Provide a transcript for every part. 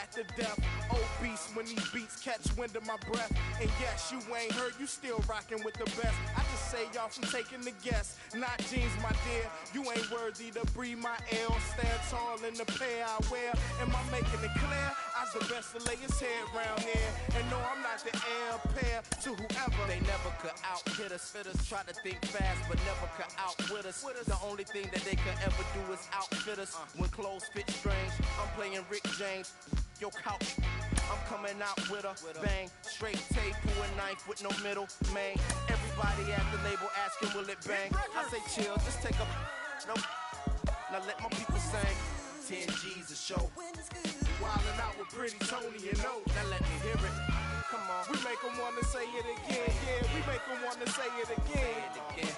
back to death. Obese when these beats catch wind of my breath. And yes, you ain't heard, you still rocking with the best. I just say y'all from taking the guess. Not jeans, my dear. You ain't worthy to breathe my air. Stand tall in the pair I wear. Am I making it clear? I's the best to lay his head round here. And no, I'm not the heir pair to whoever. They never could out-hit us. Fitters try to think fast, but never could outwit us. The only thing that they could ever do is outfit us. When clothes fit strange, I'm playing Rick James. Yo, couch. I'm coming out with a bang, straight tape, pull a knife with no middle, man. Everybody at the label asking, will it bang? I say chill, just take a no. Now let my people sing. 10 G's a show. Wildin' out with Pretty Tony and O. Now let me hear it. Come on, we make them wanna say it again. Yeah, we make them wanna say it again.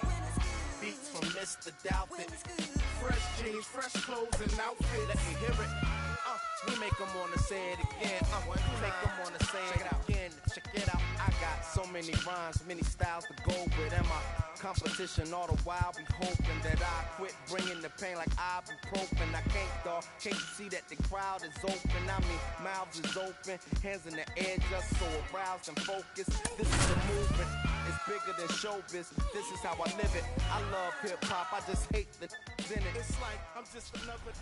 Beats from Mr. Doubtfit. Fresh jeans, fresh clothes and outfit. Let me hear it. We make them wanna say it again. We make them wanna say it again. Check it out. I got so many rhymes, many styles to go with. And my competition all the while be hoping that I quit bringing the pain like ibuprofen. I can't, dawg. Can't you see that the crowd is open? I mean, mouths is open, hands in the air just so aroused and focused. This is the movement. It's bigger than showbiz. This is how I live it. I love hip hop. I just hate the in it. It's like I'm just another.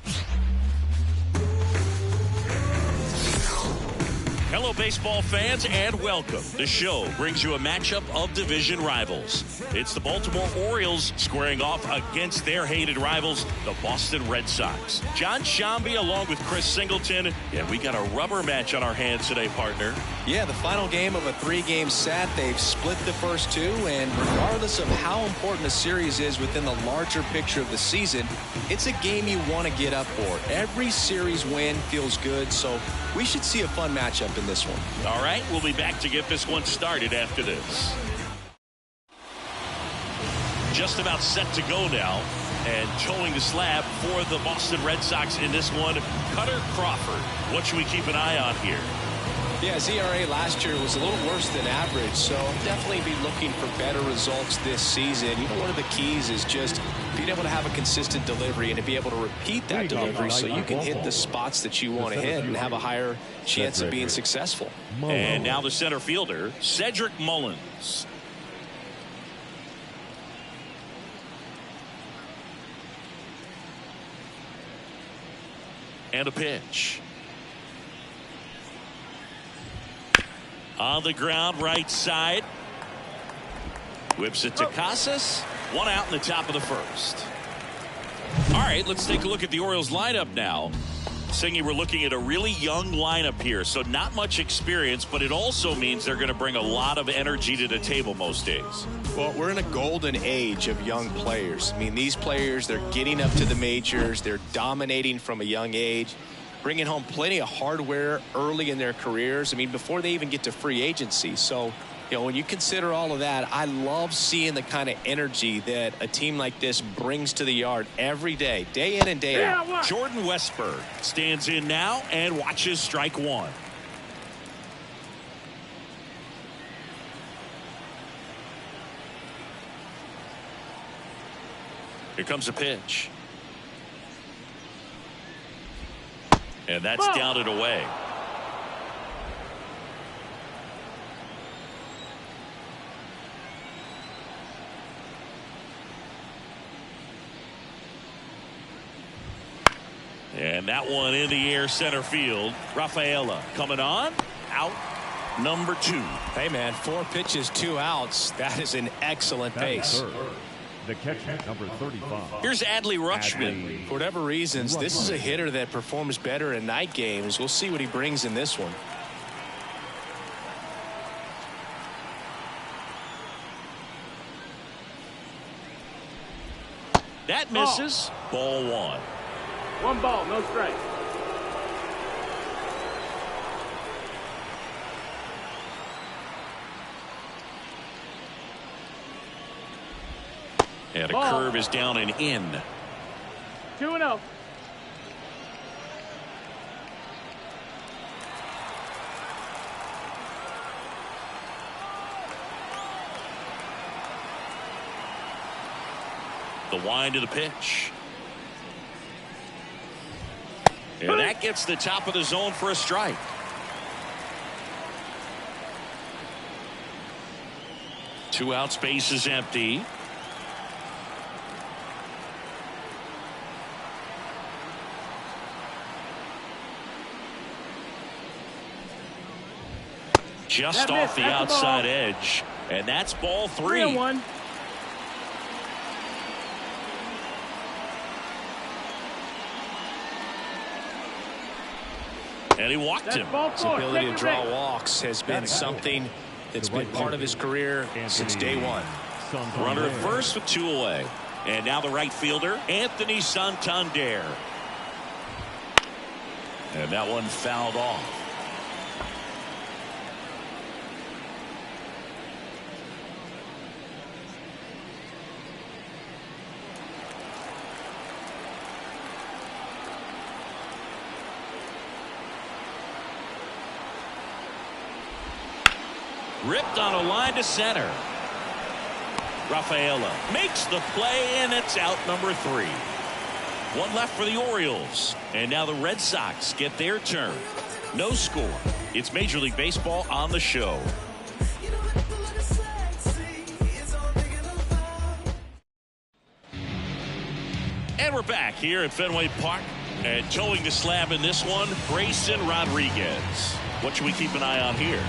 Hello, baseball fans, and welcome. The show brings you a matchup of division rivals. It's the Baltimore Orioles squaring off against their hated rivals, the Boston Red Sox. John Shambi along with Chris Singleton, and we got a rubber match on our hands today, partner. Yeah, the final game of a 3-game set. They've split the first two, and regardless of how important a series is within the larger picture of the season, it's a game you want to get up for. Every series win feels good, so we should see a fun matchup in this one. All right, we'll be back to get this one started after this. Just about set to go now, and towing the slab for the Boston Red Sox in this one, Cutter Crawford. What should we keep an eye on here? Yeah, his ERA last year was a little worse than average, so definitely be looking for better results this season. You know, one of the keys is just being able to have a consistent delivery and to be able to repeat that delivery so you can hit the spots that you want to hit and have a higher chance of being successful. And now the center fielder, Cedric Mullins. And a pitch. On the ground, right side. Whips it to Casas. One out in the top of the first. All right, let's take a look at the Orioles lineup now. Singy, we're looking at a really young lineup here, so not much experience, but it also means they're going to bring a lot of energy to the table most days. Well, we're in a golden age of young players. I mean, these players, they're getting up to the majors. They're dominating from a young age, bringing home plenty of hardware early in their careers. I mean, before they even get to free agency. So, you know, when you consider all of that, I love seeing the kind of energy that a team like this brings to the yard every day in and day out. Jordan Westberg stands in now and watches strike one. Here comes a pitch. And that's down and away. And that one in the air center field. Rafaela coming on. Out number 2. Hey, man, 4 pitches, 2 outs. That is an excellent pace. The catcher, number 35. Here's Adley Rutschman. For whatever reasons, this is a hitter that performs better in night games. We'll see what he brings in this one. That misses. Ball 1. 1 ball, no strikes. And a curve is down and in. 2-0. The wind of the pitch. And that gets the top of the zone for a strike. Two outs, base is empty. Just off the outside edge. And that's ball 3. 3-1. And he walked him. His ability to draw walks has been something that's been part of his career since day one. Runner at first with 2 away. And now the right fielder, Anthony Santander. And that one fouled off. Ripped on a line to center. Rafaela makes the play, and it's out number 3. One left for the Orioles. And now the Red Sox get their turn. No score. It's Major League Baseball on the show. And we're back here at Fenway Park. And towing the slab in this one, Grayson Rodriguez. What should we keep an eye on here?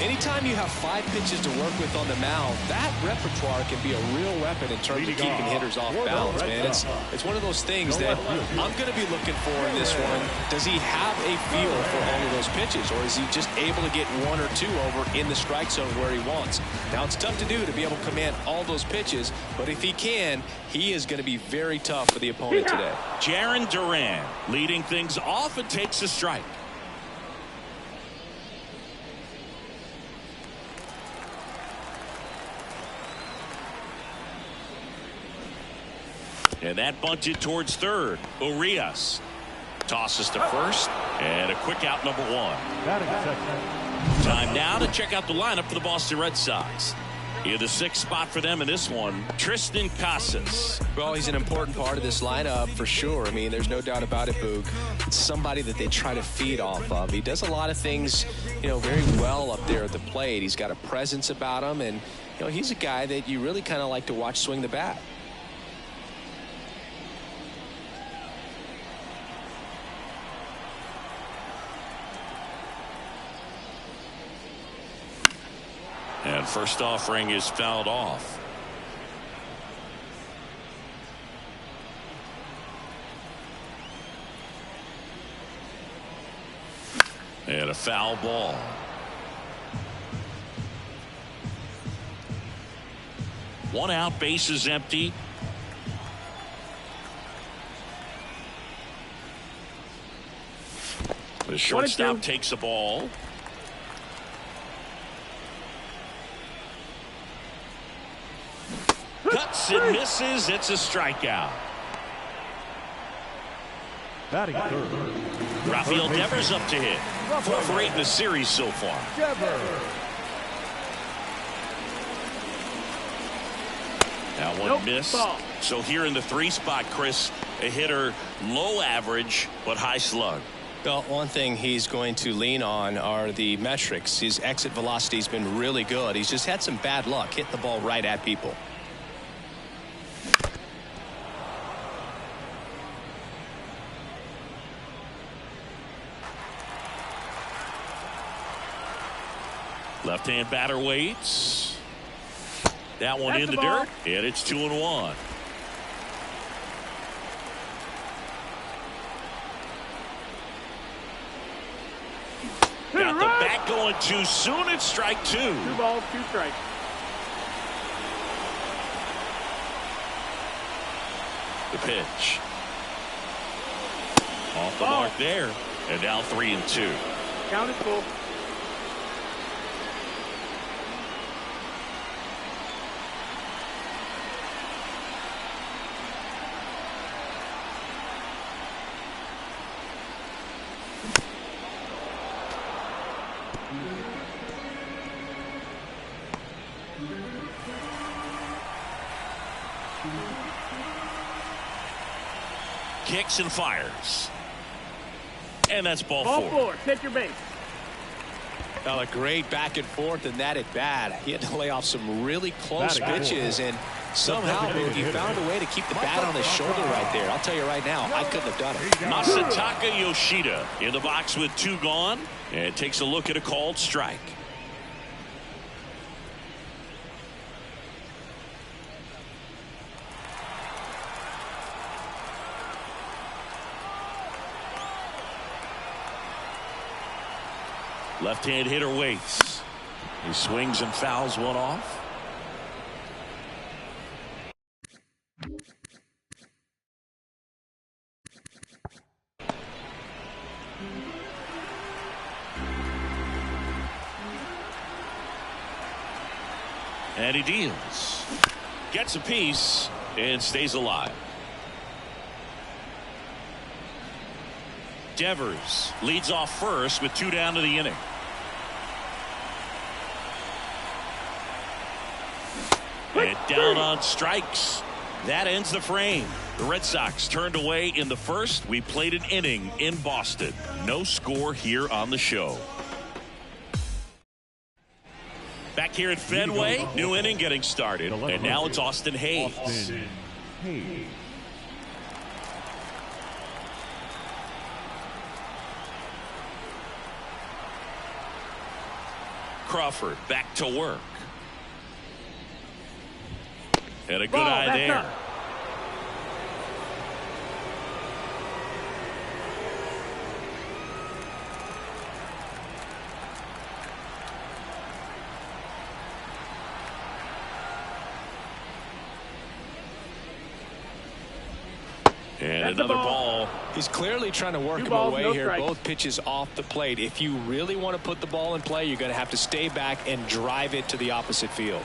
Anytime you have 5 pitches to work with on the mound, that repertoire can be a real weapon in terms of keeping hitters off balance, man. It's one of those things that I'm going to be looking for in this one. Does he have a feel for all of those pitches, or is he just able to get 1 or 2 over in the strike zone where he wants? Now, it's tough to do to be able to command all those pitches, but if he can, he is going to be very tough for the opponent today. Jarren Duran leading things off and takes a strike. And that bunted towards third. Urias tosses to first. And a quick out, number 1. Time now to check out the lineup for the Boston Red Sox. In the 6th spot for them in this one, Tristan Casas. Well, he's an important part of this lineup for sure. I mean, there's no doubt about it, Boog. It's somebody that they try to feed off of. He does a lot of things, very well up there at the plate. He's got a presence about him, and, he's a guy that you really kind of like to watch swing the bat. And first offering is fouled off. And a foul ball. One out, base is empty. The shortstop takes the ball. Cuts and misses. It's a strikeout. Batting third. Rafael Devers up to hit. 4 for 8 in the series so far. That one missed. So here in the 3 spot, Chris, a hitter low average but high slug. Well, one thing he's going to lean on are the metrics. His exit velocity has been really good. He's just had some bad luck hitting the ball right at people. Left-hand batter waits. That one in the dirt, and it's 2-1. Got the bat going too soon. It's strike 2. 2 balls, 2 strikes. The pitch. Off the mark there, and now 3-2. Count is full. Kicks and fires. And that's ball Ball four. four. Take your base. Well, a great back and forth, and that at bat. He had to lay off some really close pitches, and somehow he found a way to keep the bat on his shoulder right there. I'll tell you right now, I couldn't have done it. Masataka Yoshida in the box with 2 gone, and takes a look at a called strike. Left-hand hitter waits. He swings and fouls one off. And he deals. Gets a piece and stays alive. Devers leads off first with 2 down to the inning. And down on strikes. That ends the frame. The Red Sox turned away in the first. We played an inning in Boston. No score here on the show. Back here at Fenway, new inning getting started. And now it's Austin Hayes. Crawford back to work. And a good eye there. Up. And That's another the ball. He's clearly trying to work 2 him balls, away no here. strikes. Both pitches off the plate. If you really want to put the ball in play, you're going to have to stay back and drive it to the opposite field.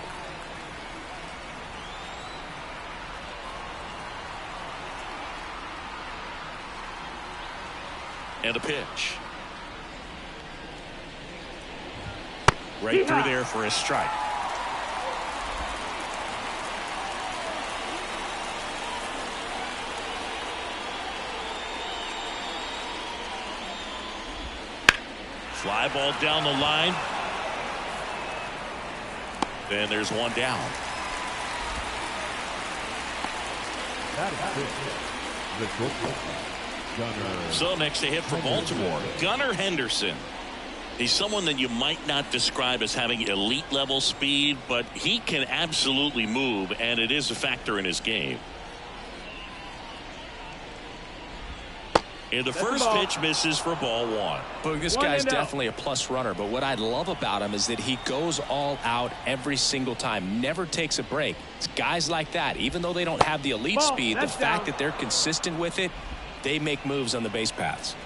And a pitch. Right through there for a strike. Fly ball down the line. And there's one down. That is it. The Gunner. So next to hit for Baltimore, Gunnar Henderson. He's someone that you might not describe as having elite level speed, but he can absolutely move, and it is a factor in his game. And the first pitch misses for ball 1. But this guy's definitely a plus runner, but what I love about him is that he goes all out every single time, never takes a break. It's guys like that, even though they don't have the elite speed, the fact that they're consistent with it, they make moves on the base paths.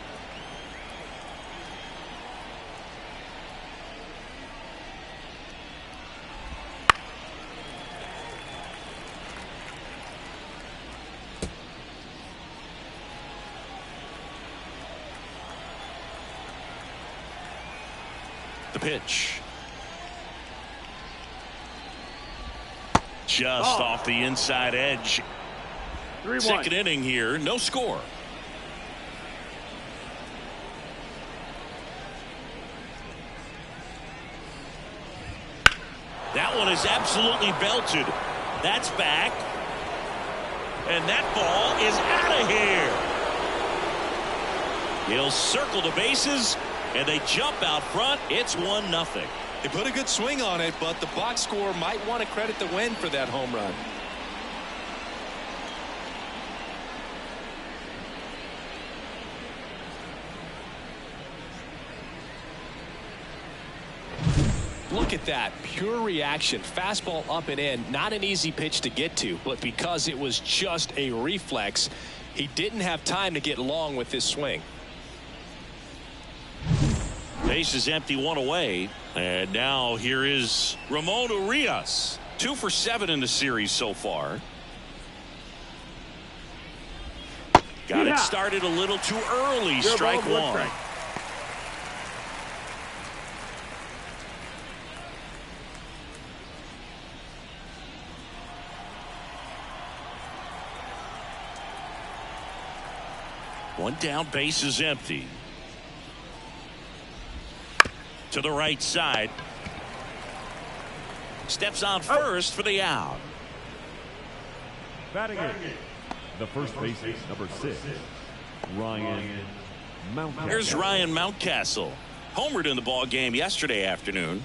The pitch. Just off the inside edge. 3-1. Second inning here, no score. That one is absolutely belted. That's back. And that ball is out of here. He'll circle the bases, and they jump out front. It's 1-0. They put a good swing on it, but the box score might want to credit the win for that home run. Look at that pure reaction. Fastball up and in. Not an easy pitch to get to, but because it was just a reflex, he didn't have time to get long with this swing. Base is empty, 1 away. And now here is Ramon Urias. 2 for 7 in the series so far. Got it started a little too early. Strike 1. One down, base is empty. to the right side. Steps on first for the out. Batting in, the first baseman, number 6, Ryan Mountcastle. Here's Ryan Mountcastle. Homered in the ball game yesterday afternoon.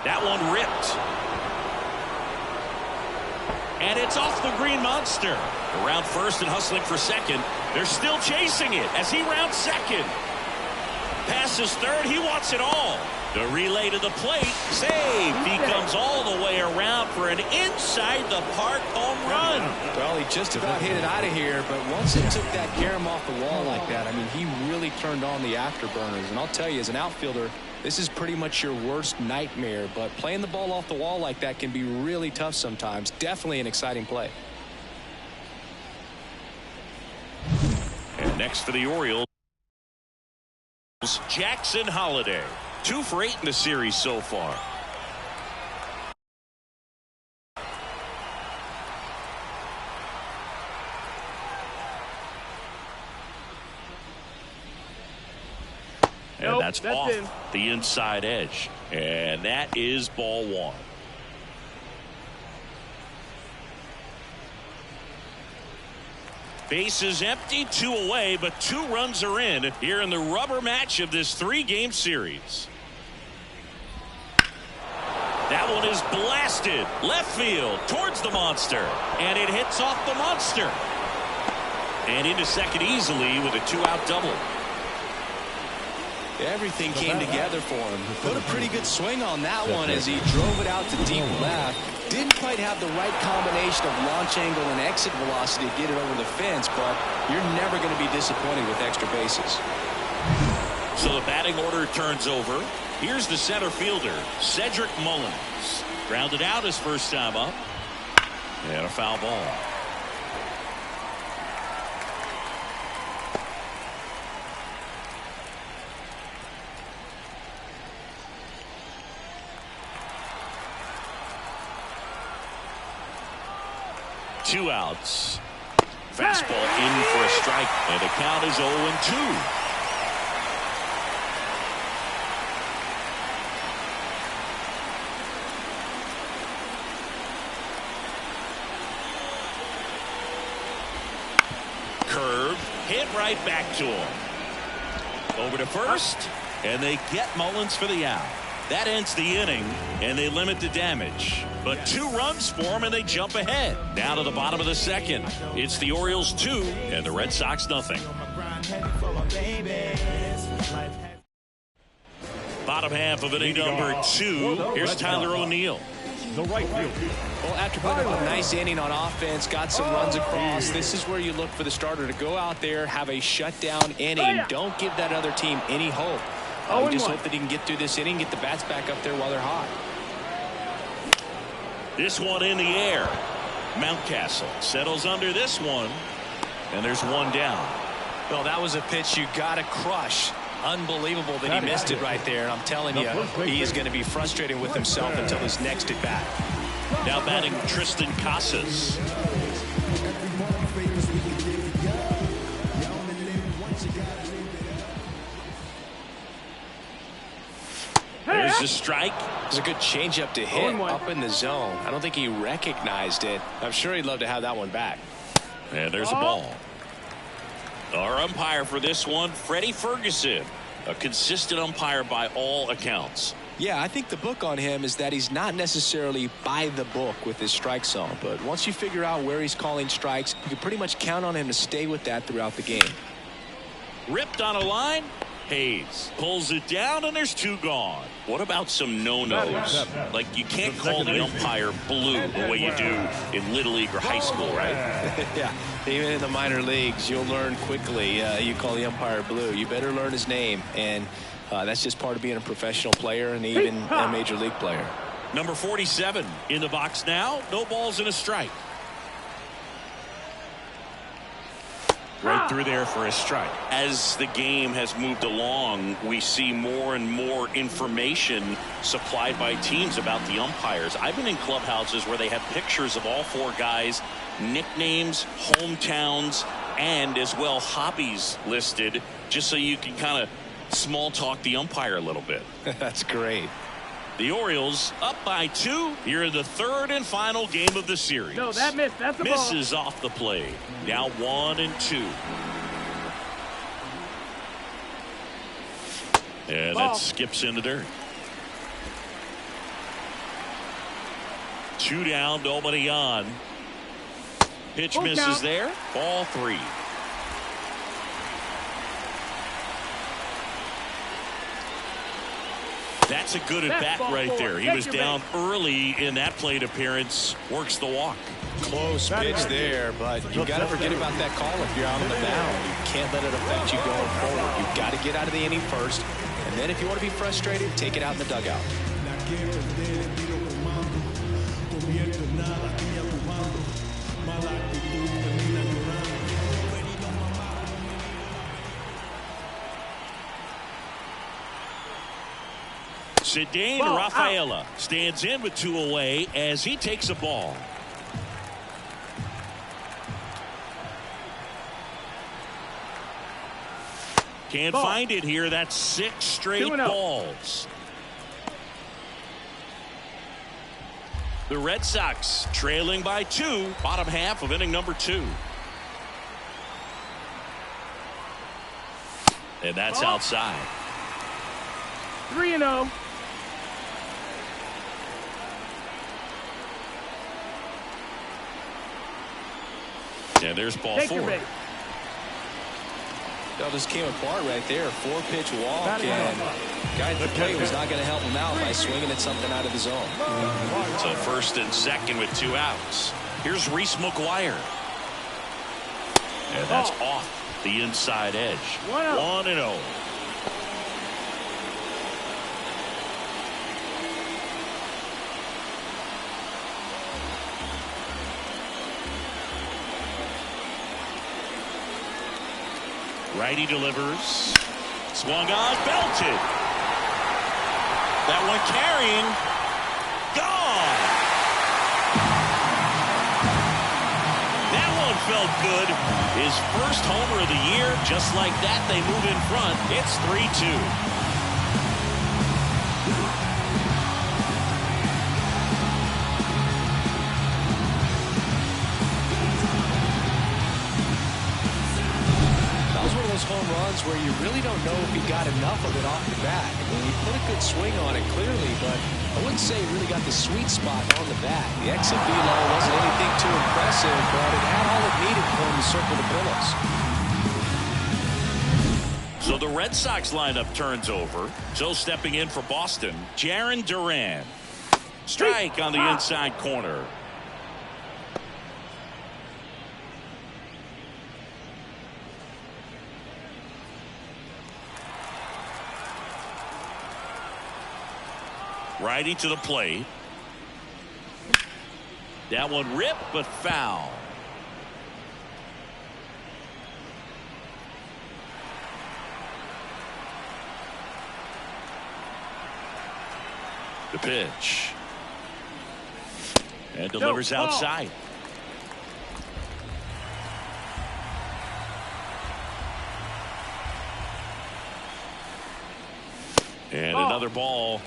That one ripped. And it's off the green monster. Around first and hustling for second. They're still chasing it as he rounds second. Passes third. He wants it all. The relay to the plate. Save. He comes all the way around for an inside the park home run. Well, he just about hit it out of here, but once it took that carom off the wall like that, I mean, he really turned on the afterburners. And I'll tell you, as an outfielder, this is pretty much your worst nightmare, but playing the ball off the wall like that can be really tough sometimes. Definitely an exciting play. And next for the Orioles, Jackson Holliday. 2 for 8 in the series so far. And that's off the inside edge. And that is ball 1. Base is empty, 2 away, but 2 runs are in here in the rubber match of this 3-game series. That one is blasted left field towards the monster, and it hits off the monster. And into second easily with a 2-out double. Everything came together for him. He put a pretty good swing on that one as he drove it out to deep left. Didn't quite have the right combination of launch angle and exit velocity to get it over the fence, but you're never going to be disappointed with extra bases. So the batting order turns over. Here's the center fielder, Cedric Mullins. Grounded out his first time up. And a foul ball. Two outs. Fastball in for a strike, and the count is 0-2. Curve hit right back to him. Over to first, and they get Mullins for the out. That ends the inning, and they limit the damage. But 2 runs for them, and they jump ahead. Down to the bottom of the second. It's the Orioles 2, and the Red Sox nothing. Bottom half of inning number 2. Here's Tyler O'Neill. The right field. Well, after putting up a nice inning on offense, got some runs across, this is where you look for the starter to go out there, have a shutdown inning. Don't give that other team any hope. We just hope that he can get through this inning, get the bats back up there while they're hot. This one in the air. Mountcastle settles under this one, and there's one down. Well, that was a pitch you got to crush. Unbelievable that he missed it right there. I'm telling you, he is going to be frustrated with himself until his next at bat. Now batting Tristan Casas. There's a strike. It was a good changeup to hit up in the zone. I don't think he recognized it. I'm sure he'd love to have that one back. And there's a ball. Our umpire for this one, Freddie Ferguson, a consistent umpire by all accounts. Yeah, I think the book on him is that he's not necessarily by the book with his strike zone, but once you figure out where he's calling strikes, you can pretty much count on him to stay with that throughout the game. Ripped on a line. Hayes pulls it down, and there's 2 gone. What about some no-nos? Like, you can't call the umpire blue the way you do in Little League or high school, right? Yeah, even in the minor leagues, you'll learn quickly. You call the umpire blue. You better learn his name, and that's just part of being a professional player and even a major league player. Number 47 in the box now. No balls and a strike. Right through there for a strike. As the game has moved along, we see more and more information supplied by teams about the umpires. I've been in clubhouses where they have pictures of all four guys, nicknames, hometowns, and as well hobbies listed, just so you can kind of small talk the umpire a little bit. That's great. The Orioles up by 2 here in the third and final game of the series. No, that missed. That's a ball. Misses off the play. Now 1-2. And Ball. that skips in the dirt. 2 down, nobody on. Pitch Full misses count. there. Ball 3. That's a good at bat right there. He was down early in that plate appearance. Works the walk. Close pitch there, but you got to forget about that call if you're out on the mound. You can't let it affect you going forward. You've got to get out of the inning first, and then if you want to be frustrated, take it out in the dugout. Cedane Rafaela stands in with 2 away as he takes a ball. Can't find it here. That's 6 straight balls. The Red Sox trailing by 2, bottom half of inning number 2. And that's outside. 3-0. And there's ball 4. Well, this came apart right there. 4-pitch walk, and guy at the plate was not going to help him out by swinging at something out of the zone. So first and second with 2 outs. Here's Reese McGuire. And that's off the inside edge. 1-0. Righty delivers. Swung on, belted. That one carrying. Gone. That one felt good. His first homer of the year. Just like that, they move in front. It's 3-2. Home runs where you really don't know if he got enough of it off the bat. I mean, he put a good swing on it clearly, but I wouldn't say he really got the sweet spot on the bat. The exit velo wasn't anything too impressive, but it had all it needed for him to circle the pillows. So the Red Sox lineup turns over. So stepping in for Boston, Jarren Duran. Strike on the inside corner. Righty to the plate. That one ripped, but foul. The pitch. And delivers outside. And another ball.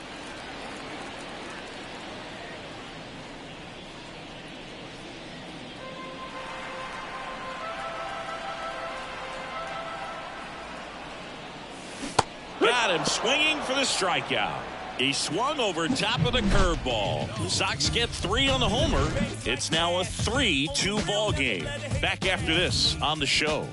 Got him swinging for the strikeout. He swung over top of the curveball. Sox get 3 on the homer. It's now a 3-2 ball game. Back after this on the show.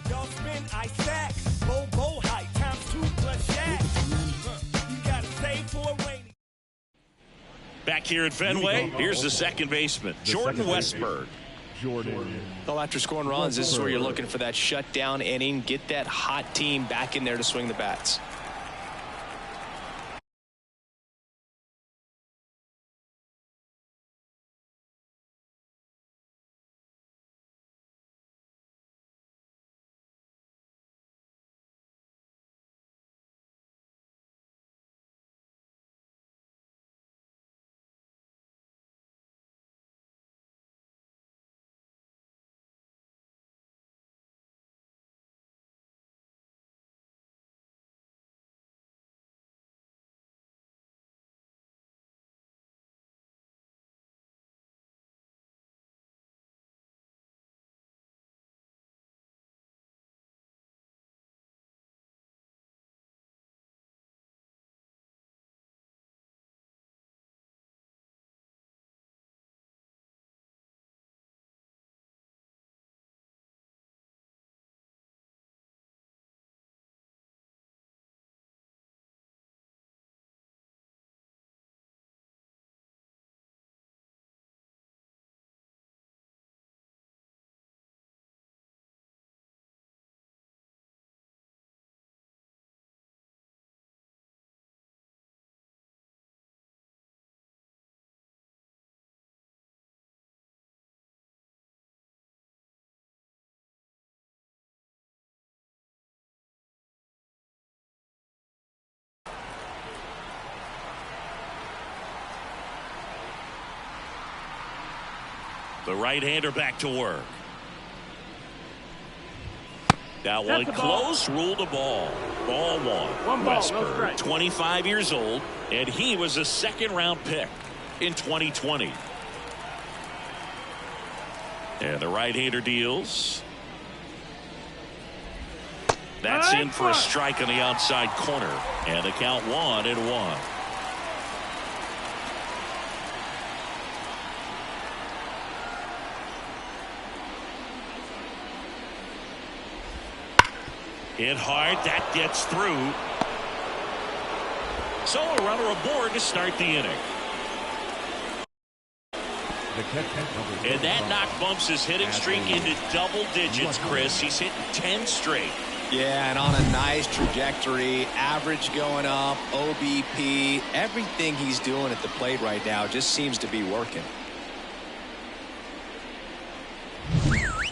Back here at Fenway, here's the second baseman, Jordan Westburg. Well, after scoring runs, this is where you're looking for that shutdown inning. Get that hot team back in there to swing the bats. The right-hander back to work. That one That's the ball. close, ruled a ball. Ball one. One ball, no Westberg, strike. 25 years old, and he was a second-round pick in 2020. And the right-hander deals. That's in for a strike on the outside corner. And the count 1-1. Hit hard, that gets through. So a runner aboard to start the inning. And that knock bumps his hitting streak into double digits, Chris. He's hitting 10 straight. Yeah, and on a nice trajectory, average going up, OBP, everything he's doing at the plate right now just seems to be working.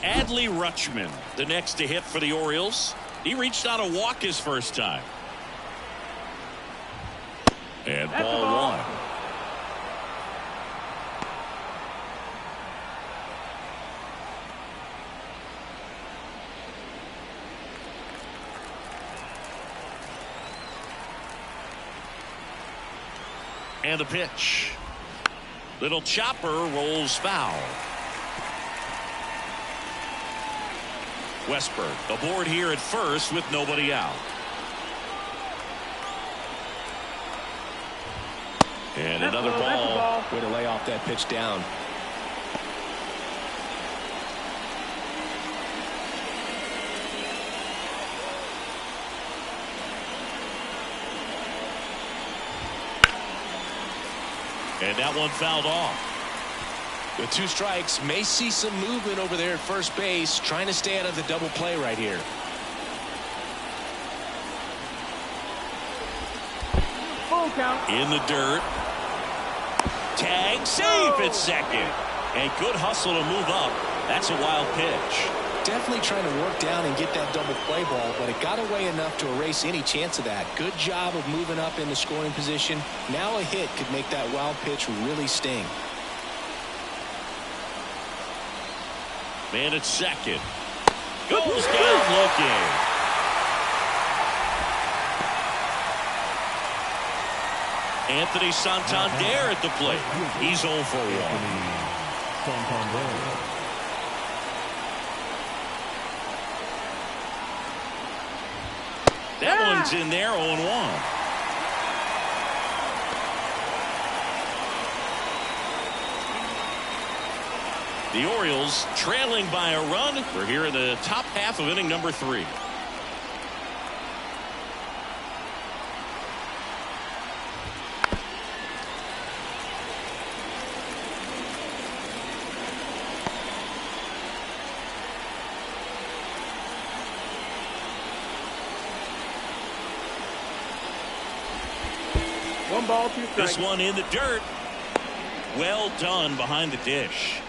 Adley Rutschman, the next to hit for the Orioles. He reached on a walk his first time. And ball one. And the pitch. Little chopper rolls foul. Westberg aboard here at first with nobody out. And another ball. Way to lay off that pitch down. And that one fouled off. With 2 strikes, may see some movement over there at first base, trying to stay out of the double play right here. Full count. In the dirt. Tag, safe at second. And good hustle to move up. That's a wild pitch. Definitely trying to work down and get that double play ball, but it got away enough to erase any chance of that. Good job of moving up in the scoring position. Now a hit could make that wild pitch really sting. Man at second. Goes down looking. Anthony Santander at the plate. He's 0 for 1. That one's in there, 0-1. The Orioles trailing by a run. We're here in the top half of inning number 3. One ball, 2 strikes. This one in the dirt. Well done behind the dish.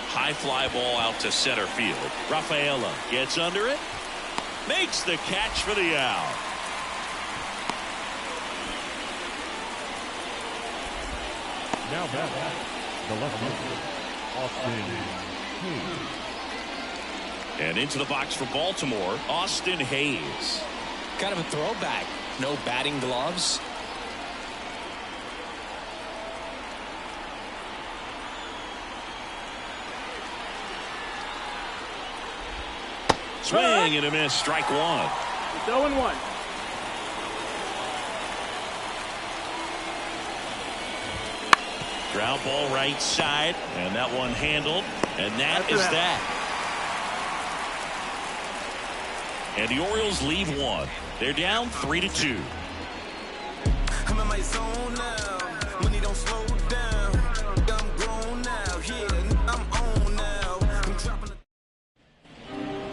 High fly ball out to center field. Rafaela gets under it. Makes the catch for the out. Now back, the left fielder, Austin Hayes. And into the box for Baltimore, Austin Hayes. Kind of a throwback. No batting gloves. Swing and a miss, strike 1. It's 0-1. Ground ball right side, and that one handled, and that is that. And the Orioles lead 1. They're down 3-2. I'm in my zone now. Money don't slow down. I'm grown now. Yeah, I'm on now. I'm dropping the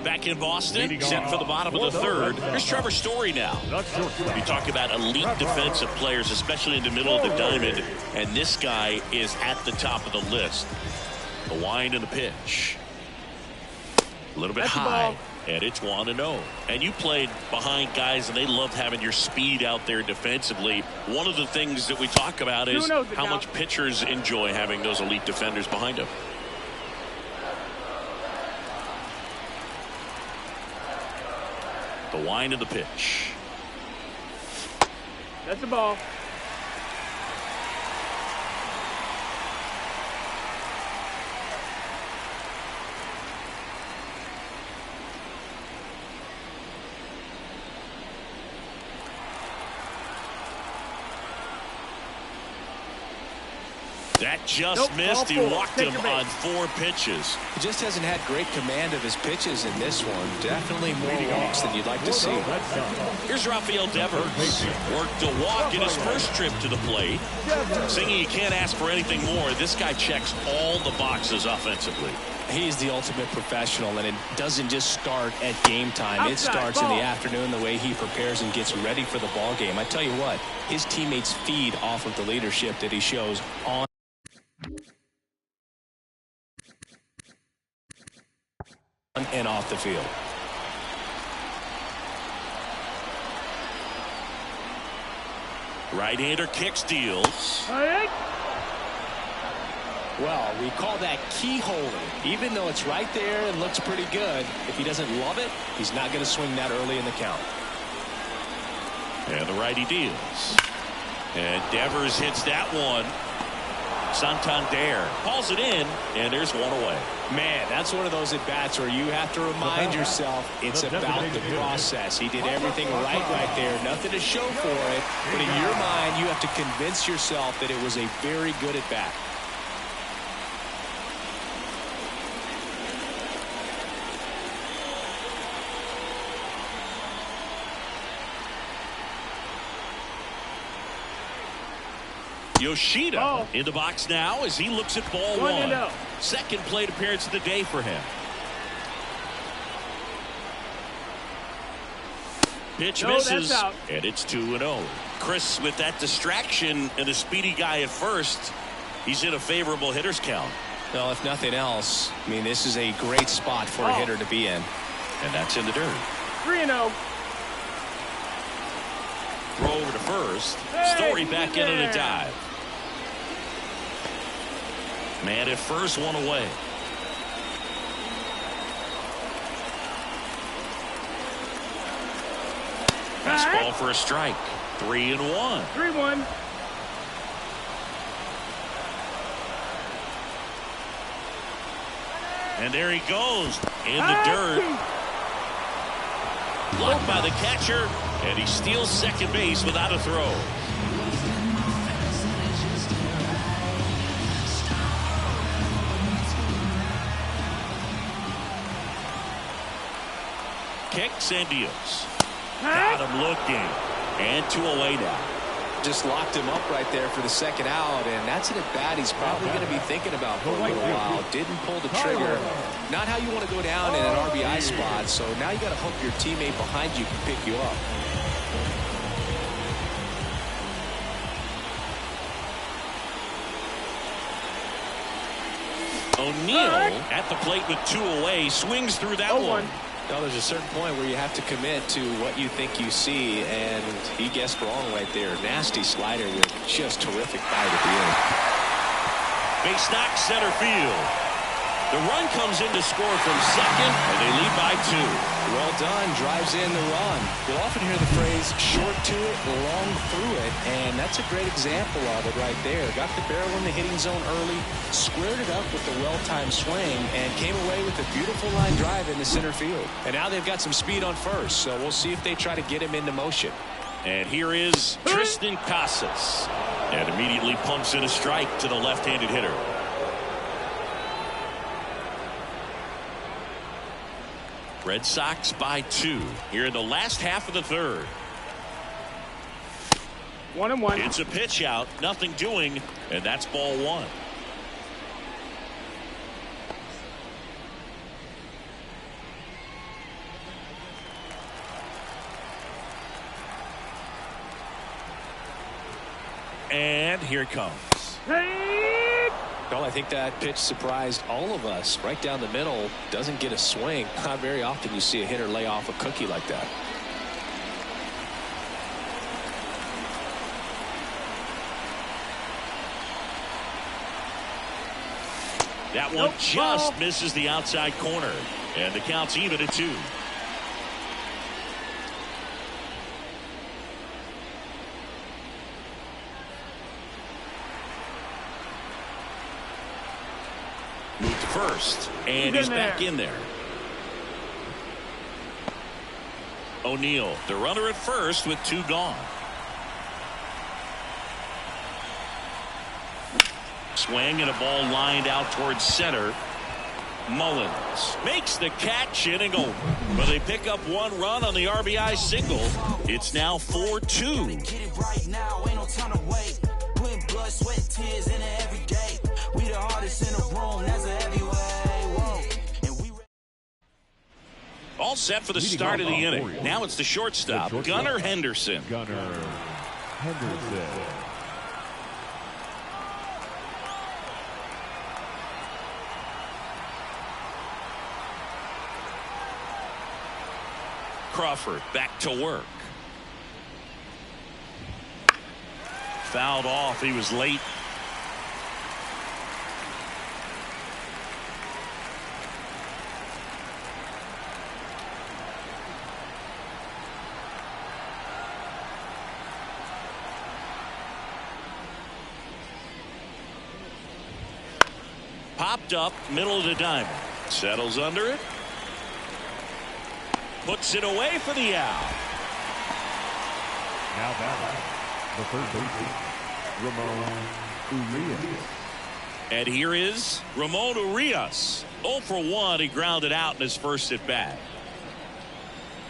Back in Boston, set for the bottom of the 3rd. Here's Trevor Story now. You talk about elite defensive players, especially in the middle of the diamond, and this guy is at the top of the list. The wind and the pitch. A little bit high. And it's 1-0. And you played behind guys, and they loved having your speed out there defensively. One of the things that we talk about is how much pitchers enjoy having those elite defenders behind them. The wind of the pitch. That's the ball. That just missed. He walked him on 4 pitches. He just hasn't had great command of his pitches in this one. Definitely more walks than you'd like to see. Here's Rafael Devers. Worked a walk in his first trip to the plate. Singy, you can't ask for anything more. This guy checks all the boxes offensively. He's the ultimate professional, and it doesn't just start at game time. It starts in the afternoon, the way he prepares and gets ready for the ball game. I tell you what, his teammates feed off of the leadership that he shows on and off the field. Right-hander kicks, deals. Well, we call that keyholing. Even though it's right there and looks pretty good, if he doesn't love it, he's not going to swing that early in the count. And the righty deals. And Devers hits that one. Santander calls it in, and there's one away. Man, that's one of those at-bats where you have to remind yourself it's about the process. He did everything right there. Nothing to show for it. But in your mind, you have to convince yourself that it was a very good at-bat. Yoshida in the box now as he looks at ball 1. Second plate appearance of the day for him. Pitch misses, and it's 2-0. Chris, with that distraction and a speedy guy at first, he's in a favorable hitter's count. Well, if nothing else, I mean, this is a great spot for a hitter to be in. And that's in the dirt. 3-0. Throw over to first. Story back in on a dive. Man at first, one away. Fastball for a strike. 3-1. 3-1. And there he goes in the dirt. Blocked by the catcher, and he steals second base without a throw. Kicks and deals. Got him looking. And 2 away now. Just locked him up right there for the second out, and that's an at-bat he's probably going to be thinking about for a little while. Didn't pull the trigger. Not how you want to go down in an RBI spot, so now you got to hope your teammate behind you can pick you up. O'Neill at the plate with 2 away, swings through that one. Now, there's a certain point where you have to commit to what you think you see, and he guessed wrong right there. Nasty slider with just terrific bite at the end. Base knock, center field. The run comes in to score from second, and they lead by 2. Well done, drives in the run. You'll often hear the phrase short to it, long through it, and that's a great example of it right there. Got the barrel in the hitting zone early, squared it up with the well-timed swing, and came away with a beautiful line drive in the center field. And now they've got some speed on first, so we'll see if they try to get him into motion. And here is Tristan Casas, and immediately pumps in a strike to the left-handed hitter. Red Sox by 2 here in the last half of the third. 1-1. It's a pitch out, nothing doing, and that's ball 1. And here it comes. Well, I think that pitch surprised all of us. Right down the middle, doesn't get a swing. Not very often you see a hitter lay off a cookie like that. That one just misses the outside corner, and the count's even at 2. Moved to first, and he's back in there. O'Neill, the runner at first with 2 gone. Swing and a ball lined out towards center. Mullins makes the catch, inning over. But they pick up 1 run on the RBI single. It's now 4-2. All set for the start of the inning. Now it's the shortstop, Gunnar Henderson. Gunnar Henderson. Crawford back to work. Fouled off. He was late. Popped up, middle of the diamond. Settles under it. Puts it away for the out. Now batting, the third baseman, Ramon Urias. And here is Ramon Urias. 0 for 1. He grounded out in his first at bat.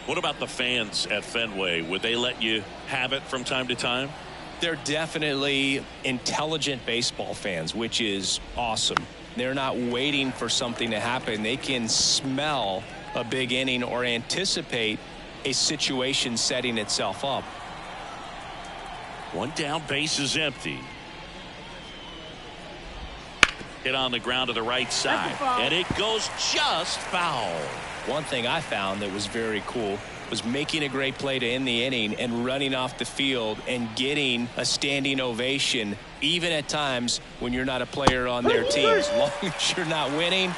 What about the fans at Fenway? Would they let you have it from time to time? They're definitely intelligent baseball fans, which is awesome. They're not waiting for something to happen. They can smell a big inning or anticipate a situation setting itself up. 1 down, base is empty. Hit on the ground to the right side, and it goes just foul. One thing I found that was very cool was making a great play to end the inning and running off the field and getting a standing ovation, even at times when you're not a player on their team. As long as you're not winning,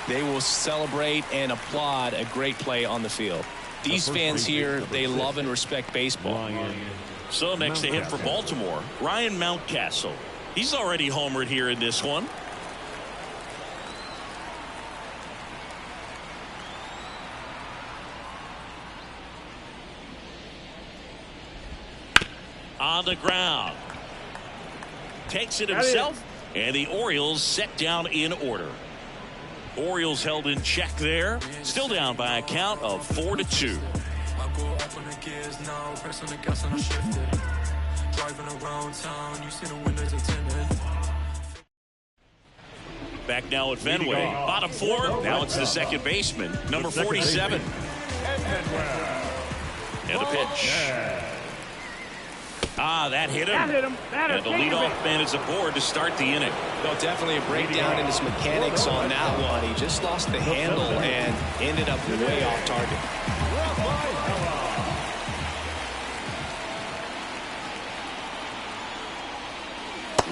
they will celebrate and applaud a great play on the field. These fans here, they love and respect baseball. So next to hit for Baltimore, Ryan Mountcastle. He's already homered here in this one. On the ground. Takes it himself, and the Orioles set down in order. Orioles held in check there. Still down by a count of 4-2. Back now at Fenway. Bottom 4. Now it's the second baseman, number 47. And the pitch. That hit him. And the leadoff man is aboard to start the inning. No, definitely a breakdown in his mechanics on that one. He just lost the handle and ended up way off target.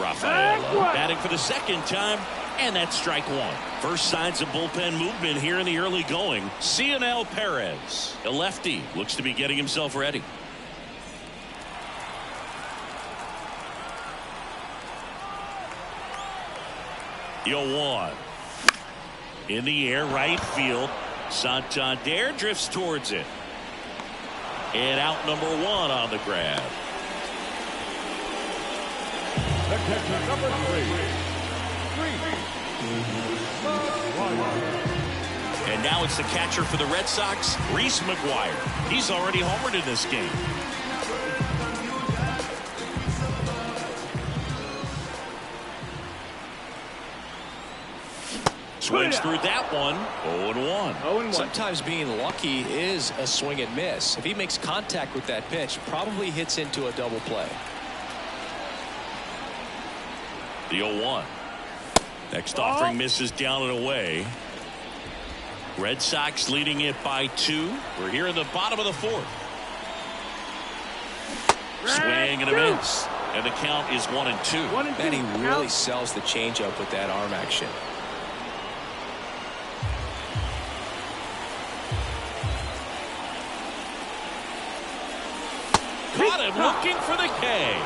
Rafael batting for the second time, and that's strike 1. First signs of bullpen movement here in the early going. Cionel Perez, a lefty, looks to be getting himself ready. The 0-1. In the air, right field. Santander drifts towards it. And out number 1 on the grab. The catcher, number 3. And now it's the catcher for the Red Sox, Reese McGuire. He's already homered in this game. Swings through that one. 0-1. Sometimes being lucky is a swing and miss. If he makes contact with that pitch, probably hits into a double play. The 0-1. Next offering misses down and away. Red Sox leading it by 2. We're here in the bottom of the 4th. Swing and a miss. And the count is 1-2. Man, he really sells the changeup with that arm action. Caught him looking for the K.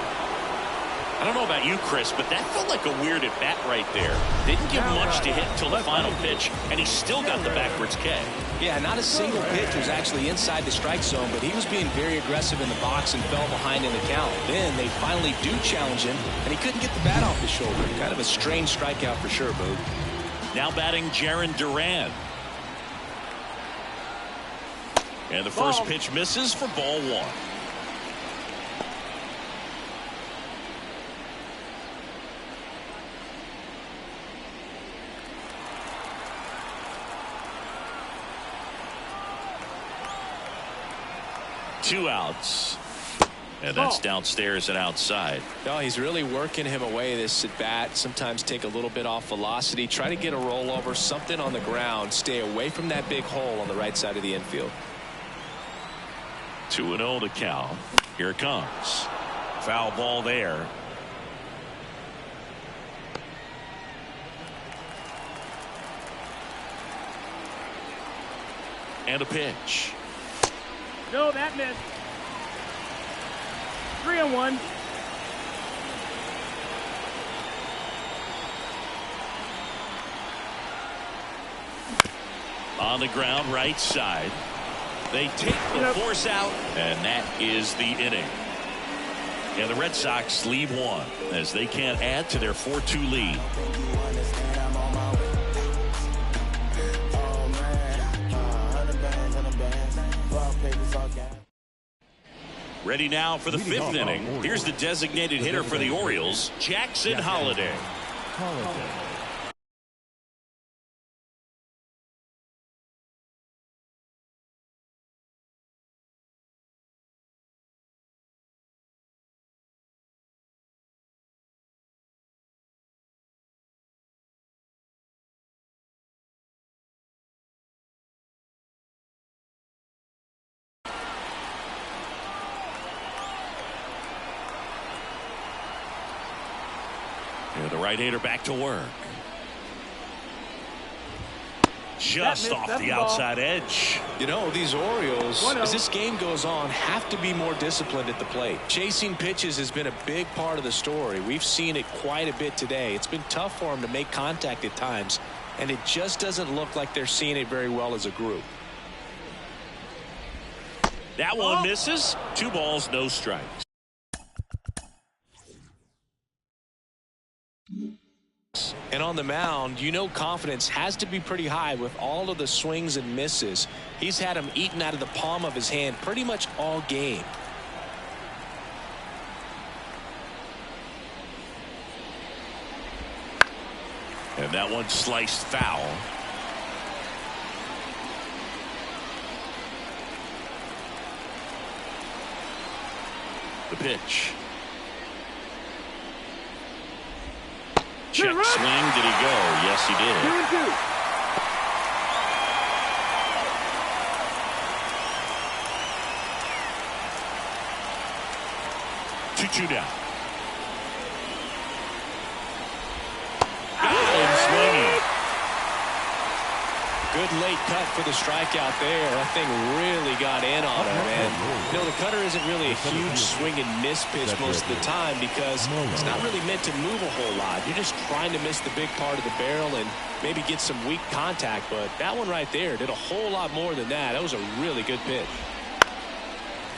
I don't know about you, Chris, but that felt like a weird at bat right there. Didn't give much to hit until the final pitch, and he still got the backwards K. Yeah, not a single pitch was actually inside the strike zone, but he was being very aggressive in the box and fell behind in the count. Then they finally do challenge him, and he couldn't get the bat off his shoulder. Kind of a strange strikeout for sure, Boog. Now batting Jaron Duran. And the first pitch misses for ball 1. Two outs. And that's downstairs and outside. No, he's really working him away this at bat. Sometimes take a little bit off velocity. Try to get a rollover, something on the ground. Stay away from that big hole on the right side of the infield. 2-0 to count. Here it comes. Foul ball there. And a pitch. No, that missed. 3-1. On the ground, right side. They take the force out, and that is the inning. And the Red Sox lead 1 as they can't add to their 4-2 lead. Ready now for the 5th inning. Here's the designated hitter for the Orioles, Jackson Holliday. And the right-hander back to work. Just off the outside edge. You know, these Orioles, as this game goes on, have to be more disciplined at the plate. Chasing pitches has been a big part of the story. We've seen it quite a bit today. It's been tough for them to make contact at times, and it just doesn't look like they're seeing it very well as a group. That one misses. 2 balls, no strikes. And on the mound, you know, confidence has to be pretty high with all of the swings and misses. He's had them eaten out of the palm of his hand pretty much all game. And that one sliced foul. The pitch. Check swing. Did he go? Yes, he did. 2-2. 2-2 down. Got him swinging. Good late cut for the strikeout there. That thing really got in on him, man. You know, the cutter isn't really a huge swing and miss pitch most of the time because it's not really meant to move a whole lot. You're just trying to miss the big part of the barrel and maybe get some weak contact. But that one right there did a whole lot more than that. That was a really good pitch.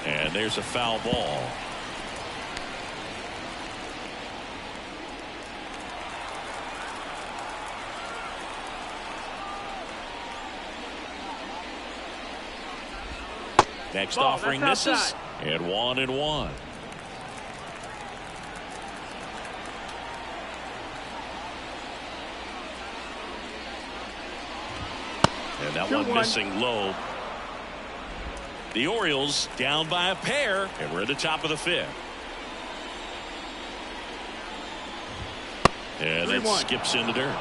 And there's a foul ball. Next offering misses, and 1-1. And that one missing low. The Orioles down by a pair, and we're at the top of the 5th. And it skips in the dirt.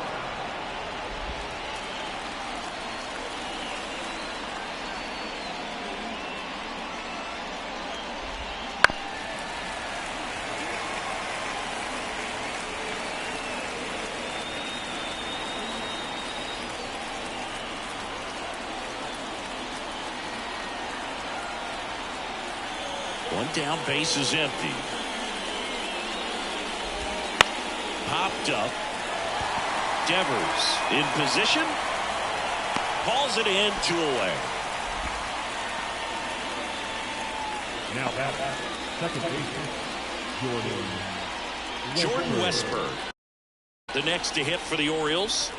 One down, base is empty. Popped up. Devers in position. Calls it in, 2 away. Now that second baseman, Jordan Westburg, the next to hit for the Orioles.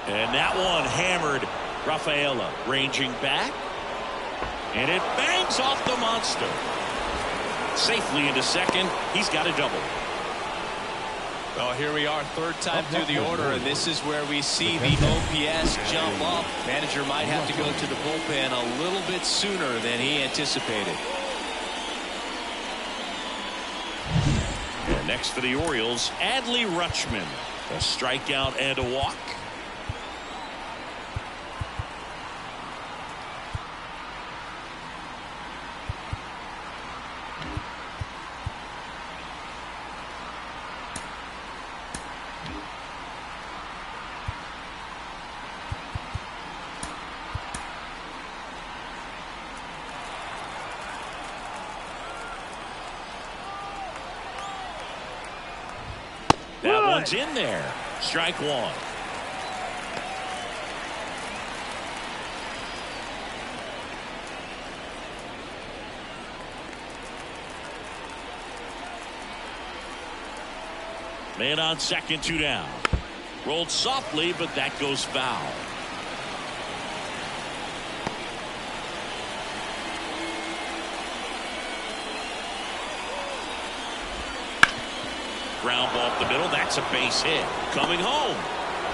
And that one hammered. Rafaela ranging back. And it bangs off the monster. Safely into second. He's got a double. Well, here we are, third time through the order, and this is where we see the OPS jump up. Manager might have to go to the bullpen a little bit sooner than he anticipated. And next for the Orioles, Adley Rutschman. A strikeout and a walk. That one's in there. Strike one. Man on second, 2 down. Rolled softly, but that goes foul. Ground ball up the middle. That's a base hit. Coming home.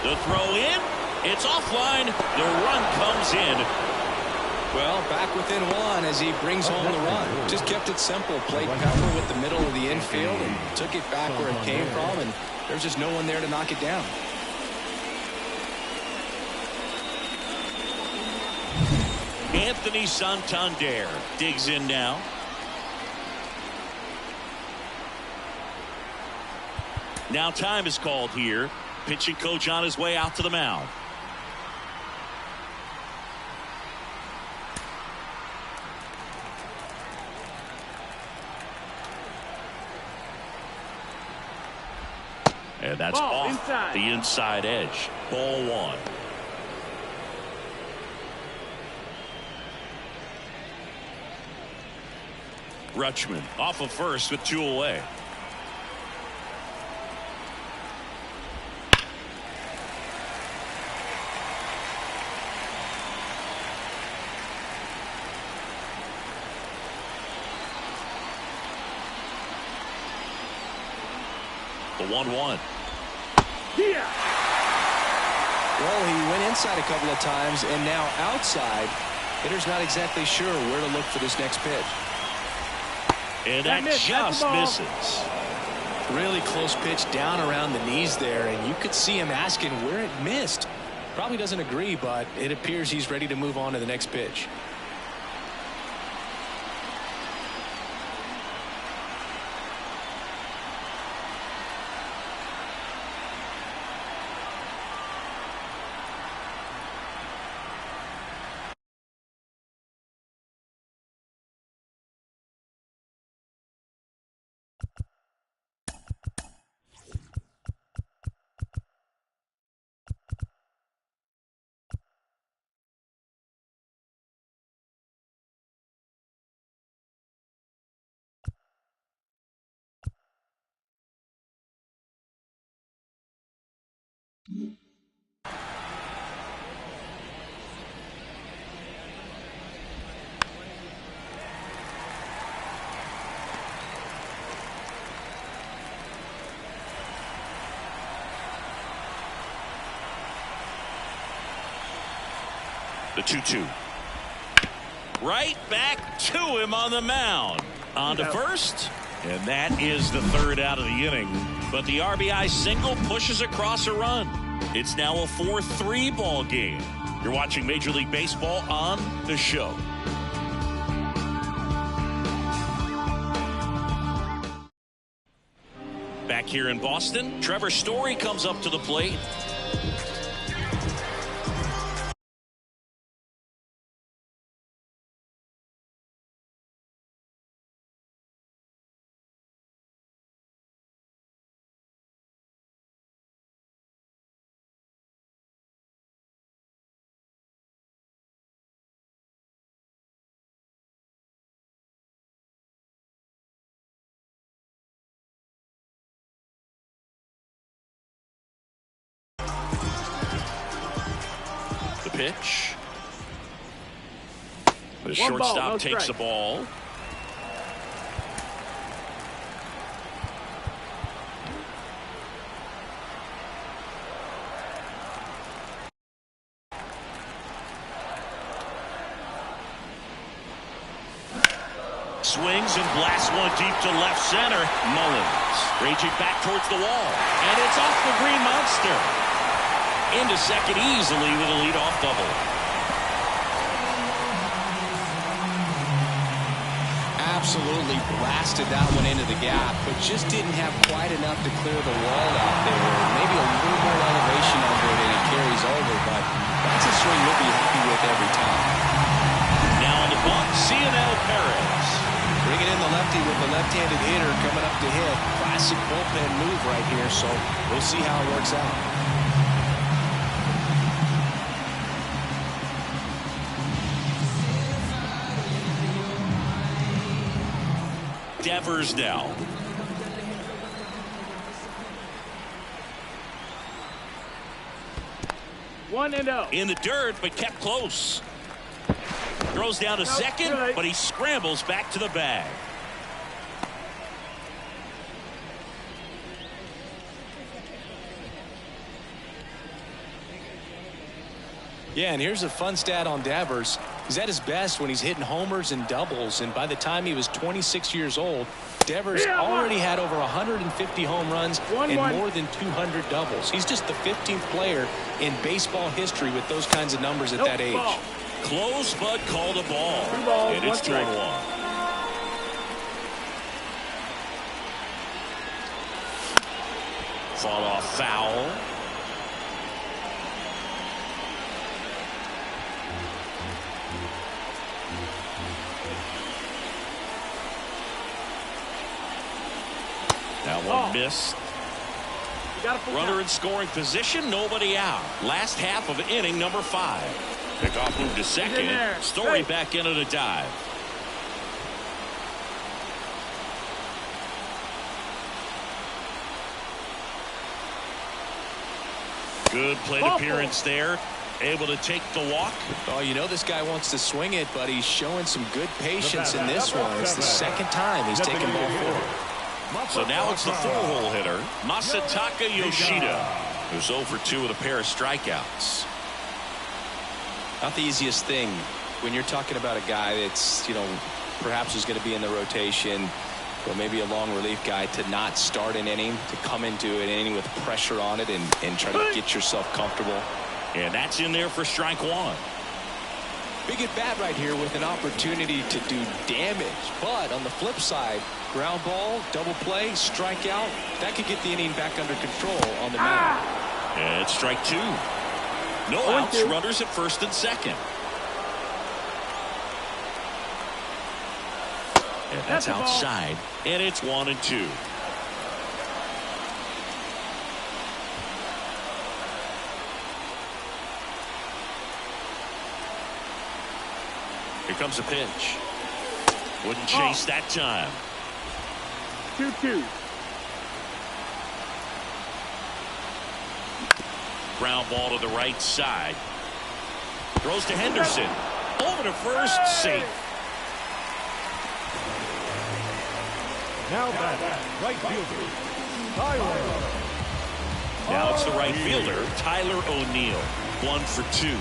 The throw in. It's offline. The run comes in. Well, back within one as he brings home the run. Just kept it simple. Played pepper with the middle of the infield and took it back where it came from, and there's just no one there to knock it down. Anthony Santander digs in now. Now time is called here. Pitching coach on his way out to the mound. And that's Ball off inside. the inside edge. Ball one. Rutschman off of first with 2 away. The 1-1. Yeah. Well, he went inside a couple of times, and now outside. Hitter's not exactly sure where to look for this next pitch. And that just misses. Really close pitch down around the knees there, and you could see him asking where it missed. Probably doesn't agree, but it appears he's ready to move on to the next pitch. The 2-2. Right back to him on the mound. On to first. And that is the third out of the inning. But the RBI single pushes across a run. It's now a 4-3 ball game. You're watching Major League Baseball on The Show. Back here in Boston. Trevor Story comes up to the plate. The pitch. The shortstop takes the ball. Swings and blasts one deep to left center. Mullins raging back towards the wall. And it's off the Green Monster. Into second easily with a leadoff double. Absolutely blasted that one into the gap, but just didn't have quite enough to clear the wall out there. Maybe a little more elevation under it and it carries over, but that's a swing you'll be happy with every time. Now on the bump, Cionel Perez. Bringing in the lefty with the left-handed hitter coming up to hit. Classic bullpen move right here, so we'll see how it works out. Devers now. One and oh. In the dirt, but kept close. Throws down to second, good. but he scrambles back to the bag. Yeah, and here's a fun stat on Devers. He's at his best when he's hitting homers and doubles, and by the time he was 26 years old, Devers already had over 150 home runs and more than 200 doubles. He's just the 15th player in baseball history with those kinds of numbers at that age. Ball. Close, but called a ball. 2 balls, And it's 1 strike. 2-1. Fall off foul. That one missed. Runner in scoring position, nobody out. Last half of inning number 5. Pickoff move to second. Story back in at a dive. Good plate appearance there. Able to take the walk. Oh, you know this guy wants to swing it, but he's showing some good patience in this one. It's the second time he's taken ball forward. So now it's the 4-hole hitter, Masataka Yoshida, who's 0 for 2 with a pair of strikeouts. Not the easiest thing when you're talking about a guy that's, perhaps is going to be in the rotation, or maybe a long relief guy, to not start an inning, to come into an inning with pressure on it and try to get yourself comfortable. And that's in there for strike 1. Big at bat right here with an opportunity to do damage. But on the flip side, ground ball, double play, strikeout, that could get the inning back under control on the mound. And it's strike 2. No outs, runners at first and second. And that's outside. And it's 1-2. Here comes a pitch. Wouldn't chase that time. 2-2. Ground ball to the right side. Throws to Henderson. Over to first, safe. Now back, right fielder, Tyler. Now it's the right fielder, Tyler O'Neill. 1 for 2.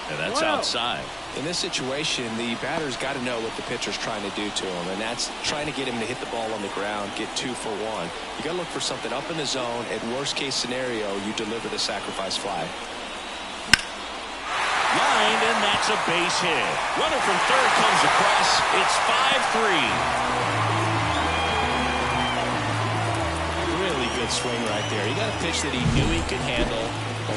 And that's outside. In this situation, the batter's got to know what the pitcher's trying to do to him, and that's trying to get him to hit the ball on the ground, get 2 for 1. You got to look for something up in the zone. At worst case scenario, you deliver the sacrifice fly. Lined, and that's a base hit. Runner from third comes across. It's 5-3. Really good swing right there. He got a pitch that he knew he could handle,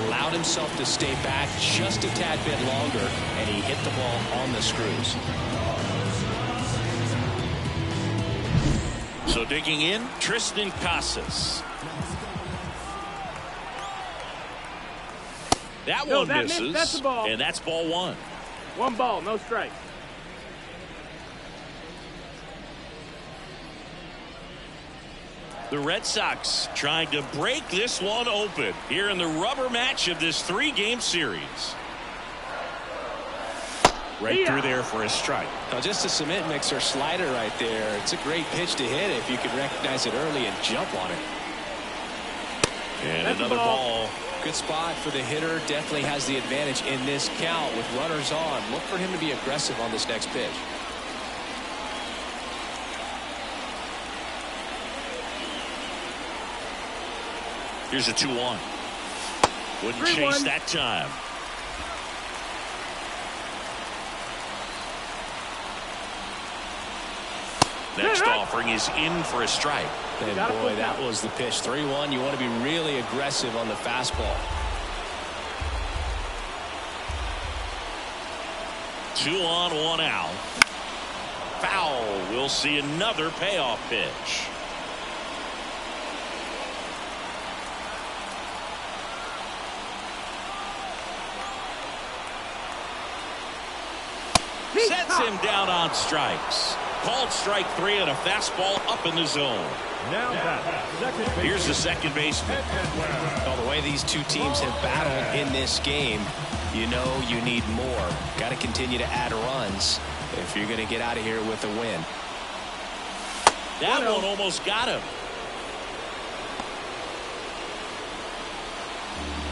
allowed himself to stay back just a tad bit longer, and he hit the ball on the screws. So digging in, Tristan Casas. That one misses, that's a ball. and that's ball 1. 1 ball, no strikes. The Red Sox trying to break this one open here in the rubber match of this 3-game series. Right through there for a strike. Now just a cement mixer slider right there. It's a great pitch to hit if you can recognize it early and jump on it. And that's another ball. Good spot for the hitter. Definitely has the advantage in this count with runners on. Look for him to be aggressive on this next pitch. Here's a 2-1. Wouldn't 3-1. chase that time. Next offering is in for a strike. And boy, that was the pitch. 3-1. You want to be really aggressive on the fastball. 2 on, 1 out. Foul. We'll see another payoff pitch. Sets him down on strikes. Called strike 3 and a fastball up in the zone. Now that second base. Here's the second baseman. Well, the way these two teams have battled in this game, you know you need more. Got to continue to add runs if you're going to get out of here with a win. That one almost got him.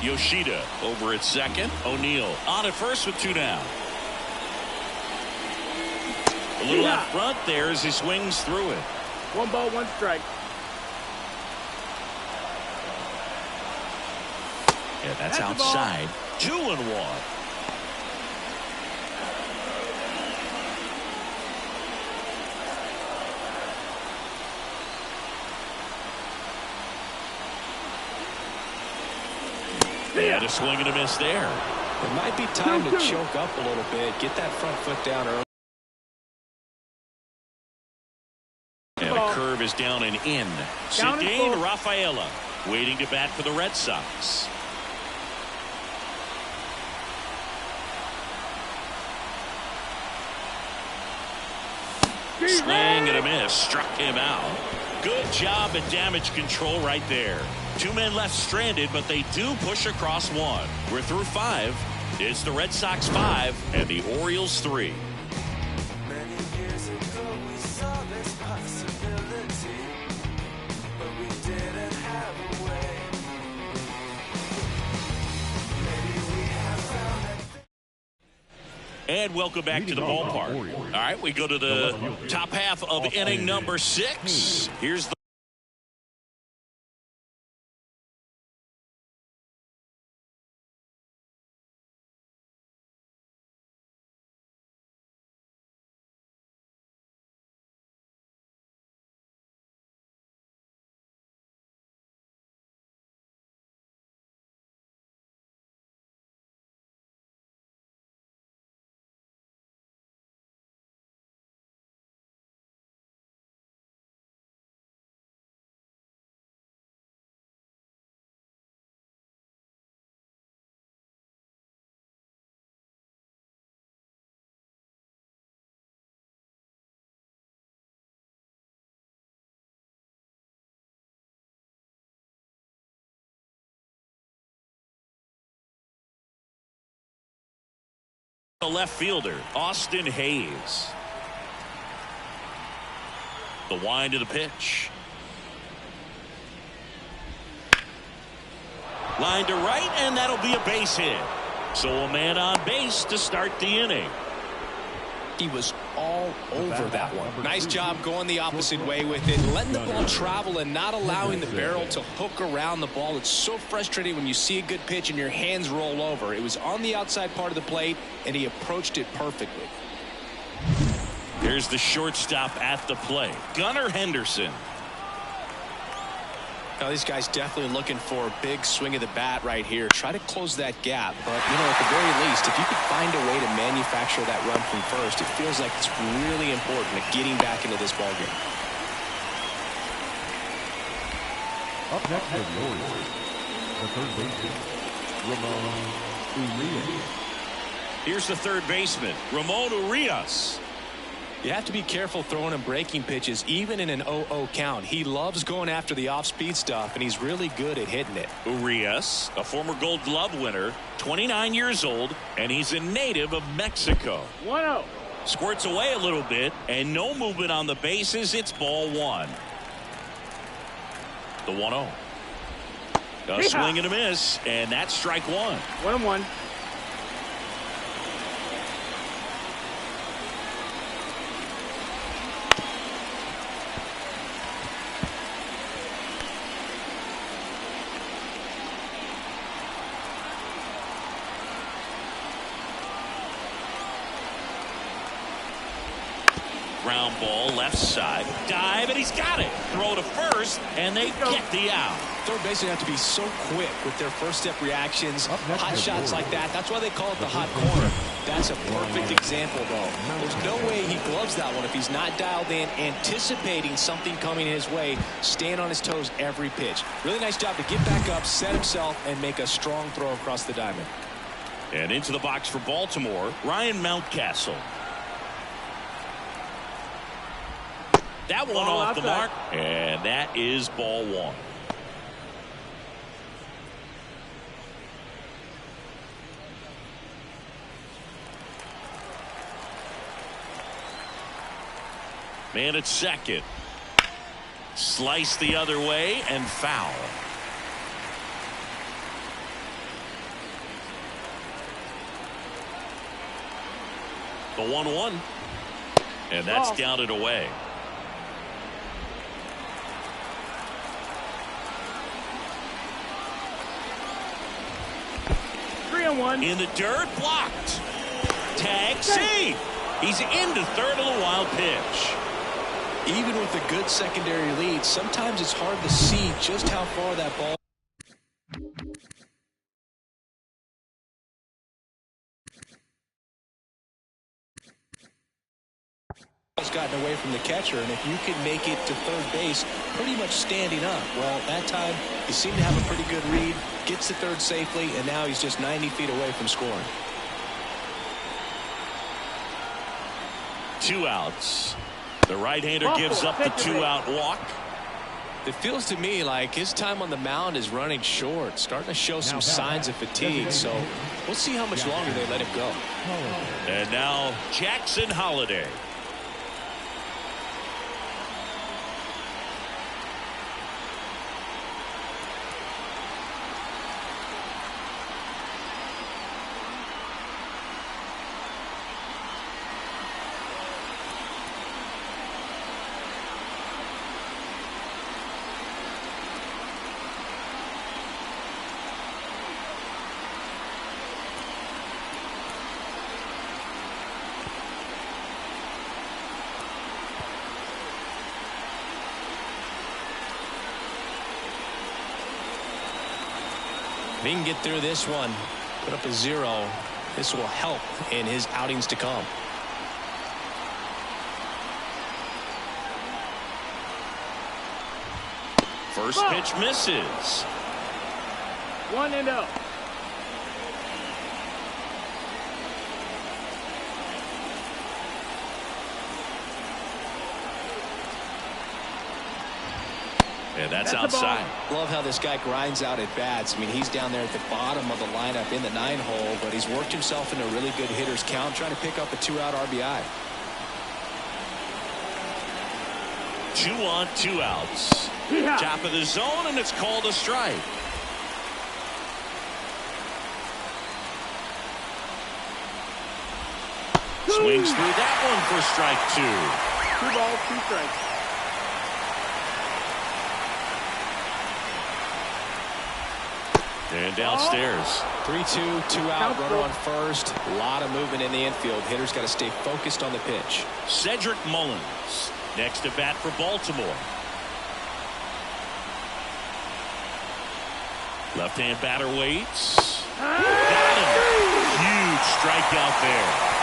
Yoshida over at second. O'Neill on at first with 2 down. A little out front there as he swings through it. 1 ball, 1 strike. Yeah, that's outside. 2-1. And a swing and a miss there. It might be time to choke up a little bit, get that front foot down early. And a curve is down and in. Cedane Rafaela waiting to bat for the Red Sox. Swing and a miss. Struck him out. Good job at damage control right there. 2 men left stranded, but they do push across 1. We're through 5. It's the Red Sox 5 and the Orioles 3. Many years ago we saw this possibility, but we didn't have a way. Maybe we have found it. And welcome back to the ballpark. All right, we go to the top half of inning number 6. Here's the left fielder, Austin Hayes. The wind of the pitch. Line to right, and that'll be a base hit. So a man on base to start the inning. He was all over that one. Nice job going the opposite way with it, letting the ball travel and not allowing the barrel to hook around the ball. It's so frustrating when you see a good pitch and your hands roll over. It was on the outside part of the plate, and he approached it perfectly. Here's the shortstop at the plate, Gunnar Henderson. Now, these guys definitely looking for a big swing of the bat right here. Try to close that gap. But, you know, at the very least, if you could find a way to manufacture that run from first, it feels like it's really important at getting back into this ballgame. Up next for the Orioles, the third baseman, Ramon Urias. Here's the third baseman, Ramon Urias. You have to be careful throwing him breaking pitches, even in an 0-0 count. He loves going after the off-speed stuff, and he's really good at hitting it. Urias, a former Gold Glove winner, 29 years old, and he's a native of Mexico. 1-0. Squirts away a little bit, and no movement on the bases. It's ball one. The 1-0. A swing and a miss, and that's strike one. 1-1. Ground ball, left side, dive, and he's got it. Throw to first, and they get the out. Third basemen have to be so quick with their first step reactions, hot shots like that. That's why they call it the hot corner. That's a perfect example, though. There's no way he gloves that one if he's not dialed in, anticipating something coming his way, staying on his toes every pitch. Really nice job to get back up, set himself, and make a strong throw across the diamond. And into the box for Baltimore, Ryan Mountcastle. That one Ball off the outside. mark, and that is ball one. Man at second. Slice the other way and foul. The 1-1. And that's downed away. In the dirt, blocked. Tag, see. He's into third on a wild pitch. Even with a good secondary lead, sometimes it's hard to see just how far that ball has gotten away from the catcher, and if you can make it to third base pretty much standing up, well, that time he seemed to have a pretty good read, gets to third safely, and now he's just 90 feet away from scoring. 2 outs. The right-hander gives up the 2-out walk. It feels to me like his time on the mound is running short, starting to show some signs of fatigue, so we'll see how much longer they let him go. And now Jackson Holliday. If he can get through this one, put up a 0, this will help in his outings to come. First pitch misses. 1-0. And that's outside. Love how this guy grinds out at bats. I mean, he's down there at the bottom of the lineup in the 9-hole, but he's worked himself into a really good hitter's count, trying to pick up a 2-out RBI. 2 on, 2 outs. Yeah. Top of the zone, and it's called a strike. Swings through that one for strike 2. 2 balls, 2 strikes. And downstairs. 3-2, 2 out, runner on first. A lot of movement in the infield. Hitter's got to stay focused on the pitch. Cedric Mullins next to bat for Baltimore. Left-hand batter waits. Got him. Huge strikeout there.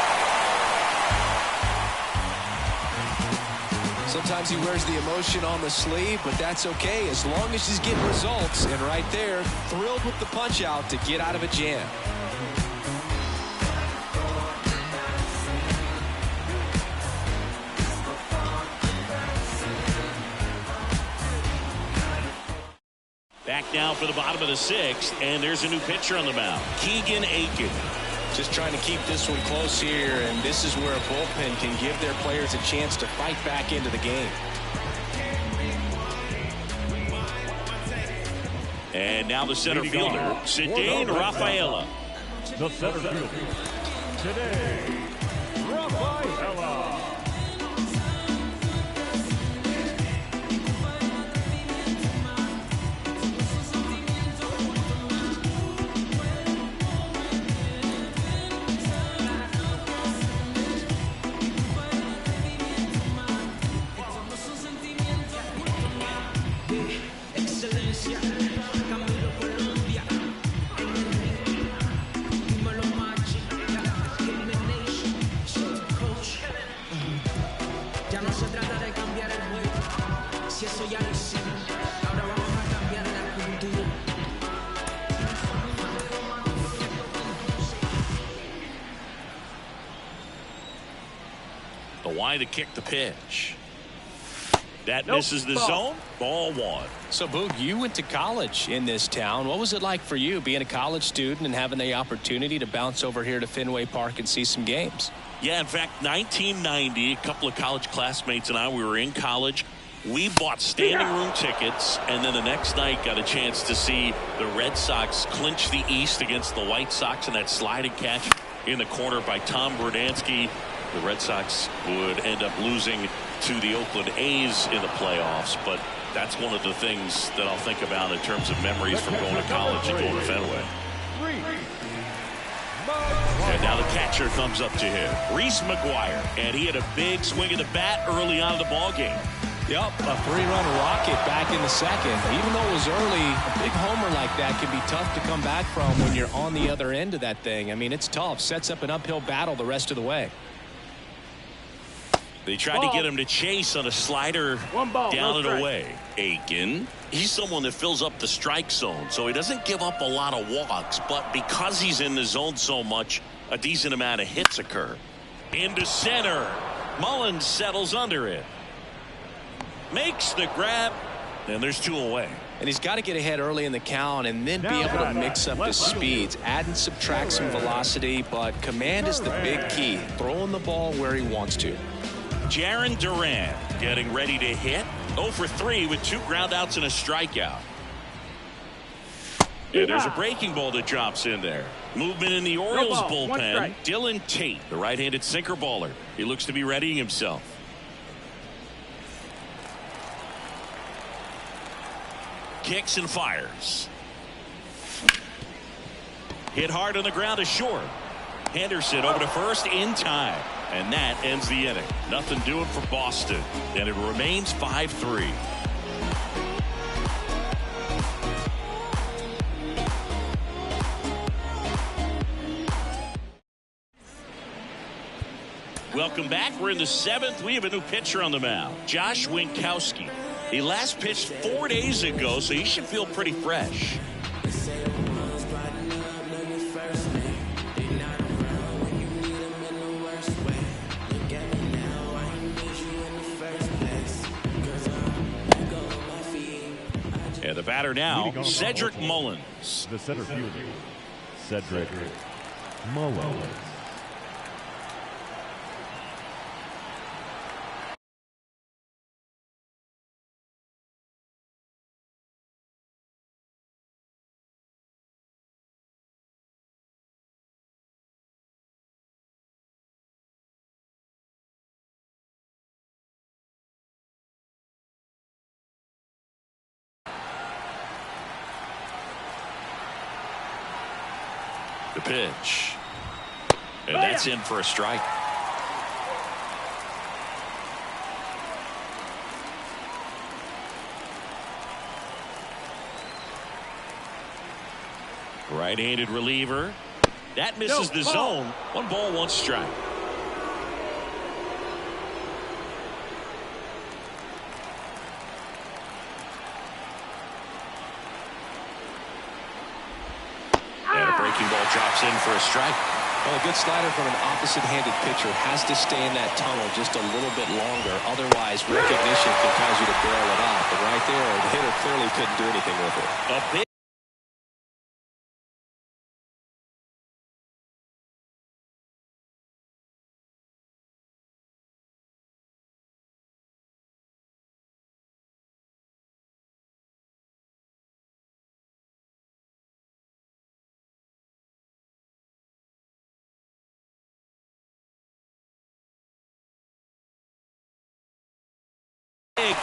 Sometimes he wears the emotion on the sleeve, but that's okay as long as he's getting results. And right there, thrilled with the punch out to get out of a jam. Back now for the bottom of the 6th, and there's a new pitcher on the mound, Keegan Aiken. Just trying to keep this one close here, and this is where a bullpen can give their players a chance to fight back into the game. And now the center fielder, Cedane Rafaela. The center fielder, today, Rafaela. The wide to kick the pitch. That misses the zone. Ball 1. So, Boog, you went to college in this town. What was it like for you being a college student and having the opportunity to bounce over here to Fenway Park and see some games? Yeah, in fact, 1990, a couple of college classmates and I, we were in college. We bought standing room tickets, and then the next night got a chance to see the Red Sox clinch the East against the White Sox in that sliding catch in the corner by Tom Verdansky. The Red Sox would end up losing to the Oakland A's in the playoffs, but that's one of the things that I'll think about in terms of memories from going to college and going to Fenway. And now the catcher comes up to him, Reese McGuire, and he had a big swing of the bat early on in the ball game. Yep, a 3-run rocket back in the second. Even though it was early, a big homer like that can be tough to come back from when you're on the other end of that thing. I mean, it's tough. Sets up an uphill battle the rest of the way. They tried to get him to chase on a slider down and away. Aiken, he's someone that fills up the strike zone, so he doesn't give up a lot of walks, but because he's in the zone so much, a decent amount of hits occur. Into center. Mullins settles under it. Makes the grab, and there's 2 away. And he's got to get ahead early in the count and then be able to mix up the speeds, add and subtract some velocity, but command is the big key, throwing the ball where he wants to. Jarren Duran getting ready to hit. 0 for 3 with 2 groundouts and a strikeout. And there's a breaking ball that drops in there. Movement in the Orioles bullpen. Dylan Tate, the right-handed sinker baller. He looks to be readying himself. Kicks and fires. Hit hard on the ground to short. Henderson over to first in time. And that ends the inning. Nothing doing for Boston. And it remains 5-3. Welcome back. We're in the 7th. We have a new pitcher on the mound, Josh Winkowski. He last pitched 4 days ago, so he should feel pretty fresh. And the batter now, Cedric Mullins. The center fielder, Cedric Mullins. The pitch. And that's in for a strike. Right-handed reliever. That misses the zone. 1 ball, 1 strike. And a breaking ball drops in for a strike. Well, a good slider from an opposite-handed pitcher has to stay in that tunnel just a little bit longer. Otherwise, recognition can cause you to barrel it off. But right there, the hitter clearly couldn't do anything with it. A big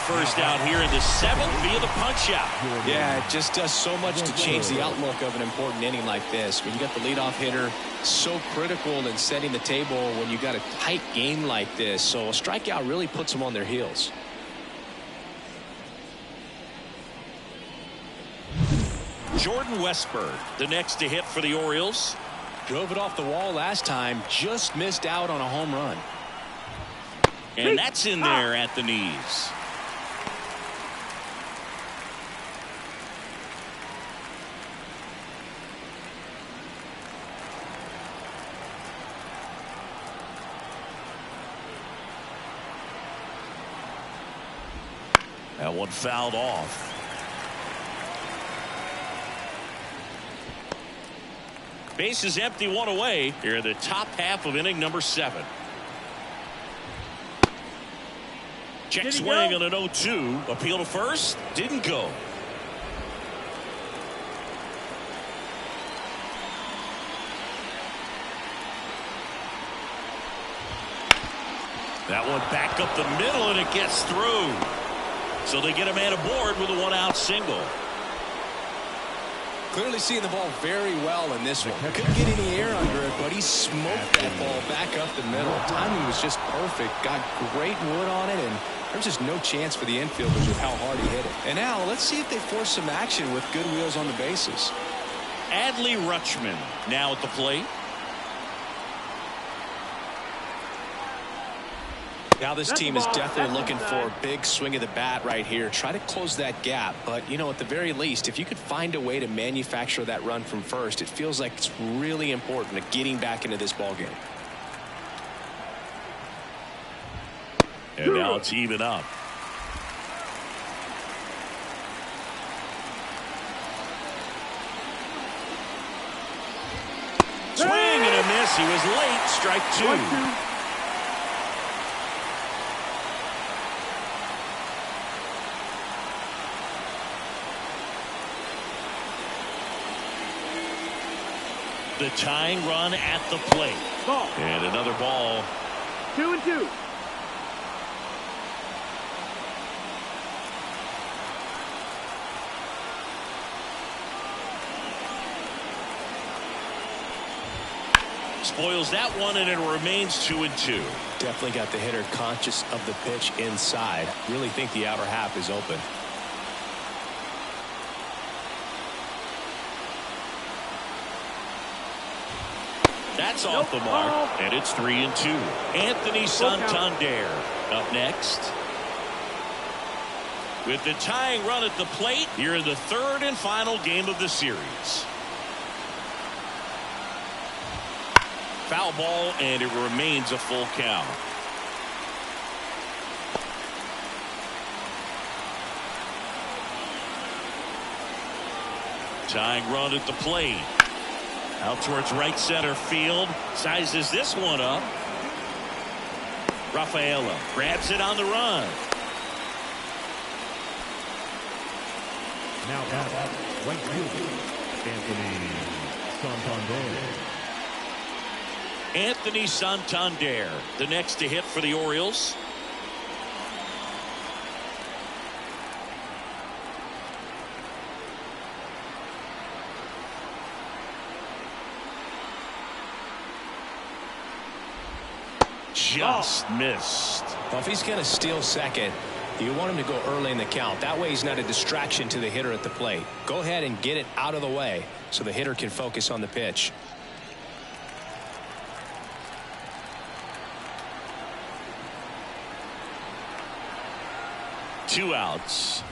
first out here in the 7th via the punch out. Yeah, it just does so much to change the outlook of an important inning like this. When you got the leadoff hitter, so critical in setting the table when you got a tight game like this. So a strikeout really puts them on their heels. Jordan Westburg, the next to hit for the Orioles. Drove it off the wall last time, just missed out on a home run. And that's in there at the knees. That one fouled off. Base is empty, 1 away here in the top half of inning number 7. Check swing on an 0-2. Appeal to first. Didn't go. That one back up the middle, and it gets through. So they get a man aboard with a 1-out single. Clearly seeing the ball very well in this one. Couldn't get any air under it, but he smoked that ball back up the middle. Timing was just perfect. Got great wood on it, and there's just no chance for the infielders with how hard he hit it. And now let's see if they force some action with good wheels on the bases. Adley Rutschman now at the plate. Now this team is definitely looking for a big swing of the bat right here. Try to close that gap. But, you know, at the very least, if you could find a way to manufacture that run from first, it feels like it's really important to getting back into this ball game. And now it's even up. Swing and a miss. He was late. Strike 2. The tying run at the plate. Ball. And another ball. 2-2. Spoils that one, and it remains 2-2. Definitely got the hitter conscious of the pitch inside. Really think the outer half is open. That's off the mark, and it's 3-2. Anthony Santander up next. With the tying run at the plate, here in the 3rd and final game of the series. Foul ball, and it remains a full count. Tying run at the plate. Out towards right center field. Sizes this one up. Rafaela grabs it on the run. Now at right field, Anthony Santander. Anthony Santander, the next to hit for the Orioles. Just missed. Well, if he's going to steal second, you want him to go early in the count. That way he's not a distraction to the hitter at the plate. Go ahead and get it out of the way so the hitter can focus on the pitch. Two outs.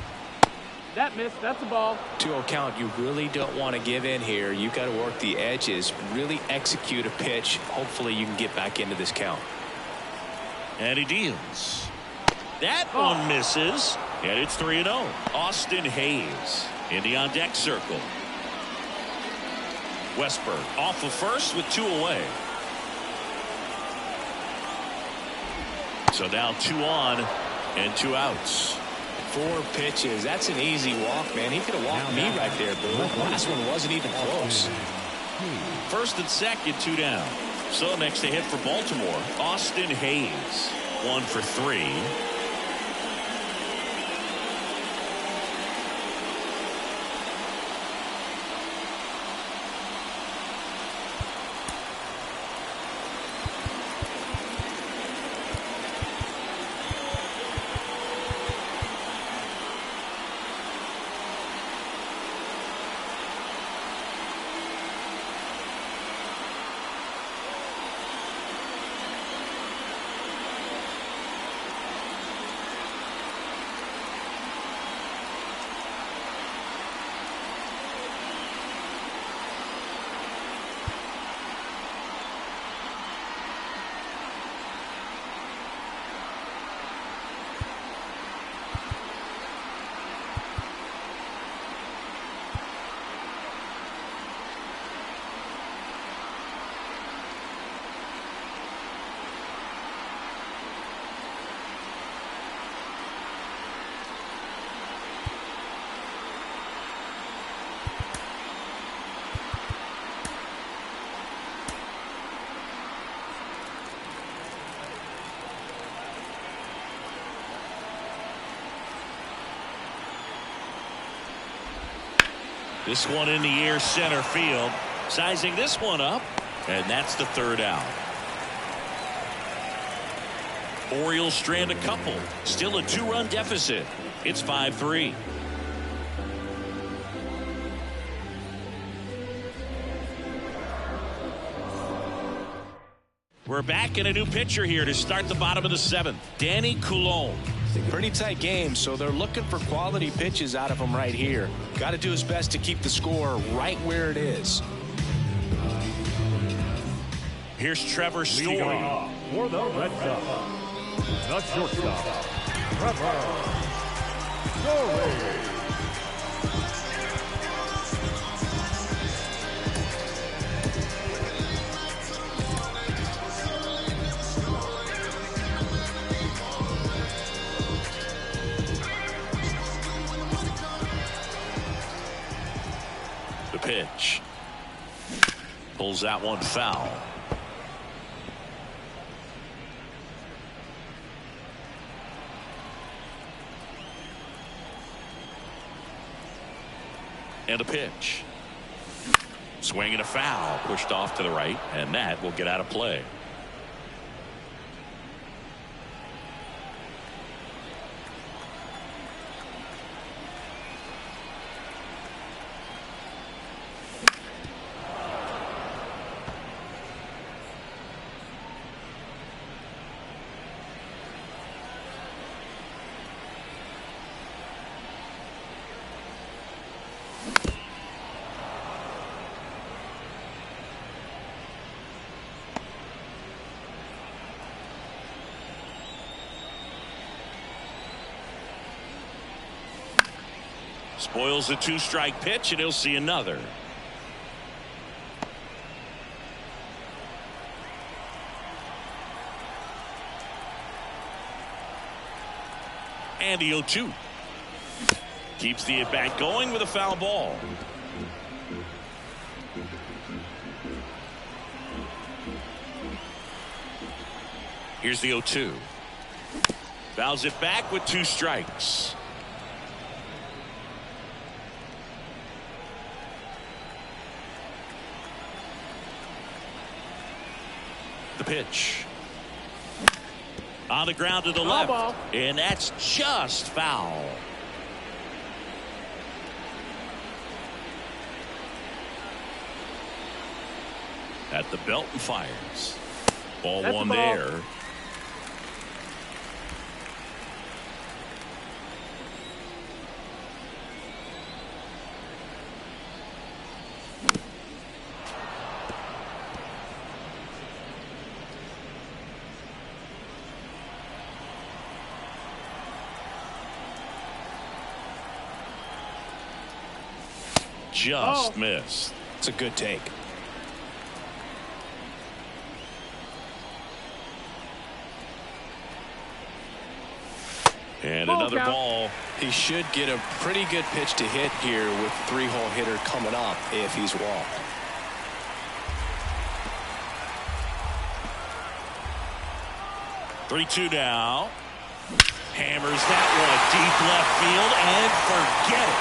That missed. That's a ball. 2-0 count. You really don't want to give in here. You've got to work the edges, really execute a pitch. Hopefully you can get back into this count. And he deals. That one misses. And it's 3-0. Austin Hayes in the on-deck circle. Westberg off of first with 2 away. So now 2 on and 2 outs. 4 pitches. That's an easy walk, man. He could have walked me right there, Boo. Last one wasn't even close. First and second, 2 down. So next to hit for Baltimore, Austin Hayes. 1 for 3. This one in the air center field. Sizing this one up. And that's the 3rd out. Orioles strand a couple. Still a 2-run deficit. It's 5-3. We're back in a new pitcher here to start the bottom of the 7th. Danny Coulombe. Pretty tight game, so they're looking for quality pitches out of him right here. Got to do his best to keep the score right where it is. Here's Trevor Story. For the Red Sox, the shortstop, Trevor Story. Pitch. Pulls that one foul. And a pitch. Swing and a foul. Pushed off to the right, and that will get out of play. Spoils the 2-strike pitch, and he'll see another. And the 0-2. Keeps the at-bat going with a foul ball. Here's the 0-2. Fouls it back with 2 strikes. The pitch. On the ground to the Foul left. ball. And that's just foul. At the belt and fires. Ball That's one the ball. there. Just missed. It's a good take. And Ball another count. ball. He should get a pretty good pitch to hit here with the 3-hole hitter coming up if he's walked. Three-two now. Hammers that one deep left field and forget it.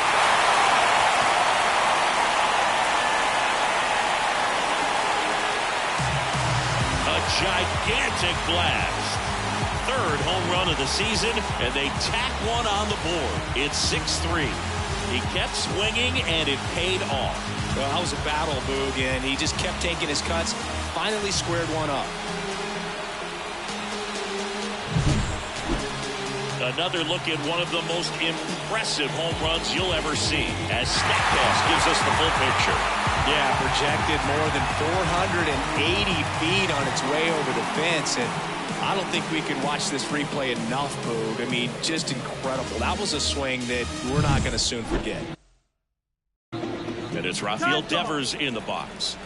A gigantic blast. Third home run of the season, and they tack one on the board. It's 6-3. He kept swinging, and it paid off. Well, that was a battle, Boog, and he just kept taking his cuts. Finally squared one up. Another look at one of the most impressive home runs you'll ever see, as StatCast gives us the full picture. Yeah, projected more than 480 feet on its way over the fence, and I don't think we could watch this replay enough, Boog. I mean, just incredible. That was a swing that we're not going to soon forget. And it's Rafael Devers in the box.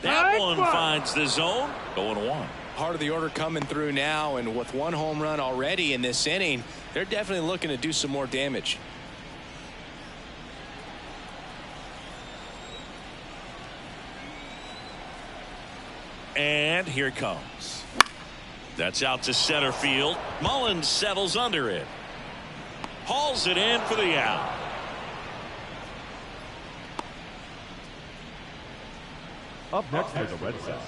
That one finds the zone. 0-1. Part of the order coming through now, and with one home run already in this inning, they're definitely looking to do some more damage. And here it comes. That's out to center field. Mullins settles under it. Hauls it in for the out. Up next for the Red Sox.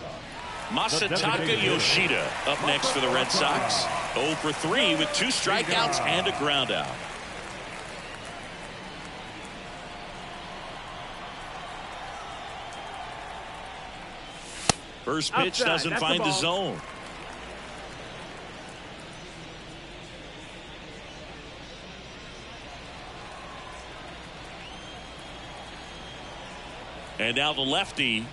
Masataka Yoshida up next for the Red Sox. 0 for 3 with 2 strikeouts and a ground out. First pitch Outside, doesn't that's find the the ball. zone. And now the lefty.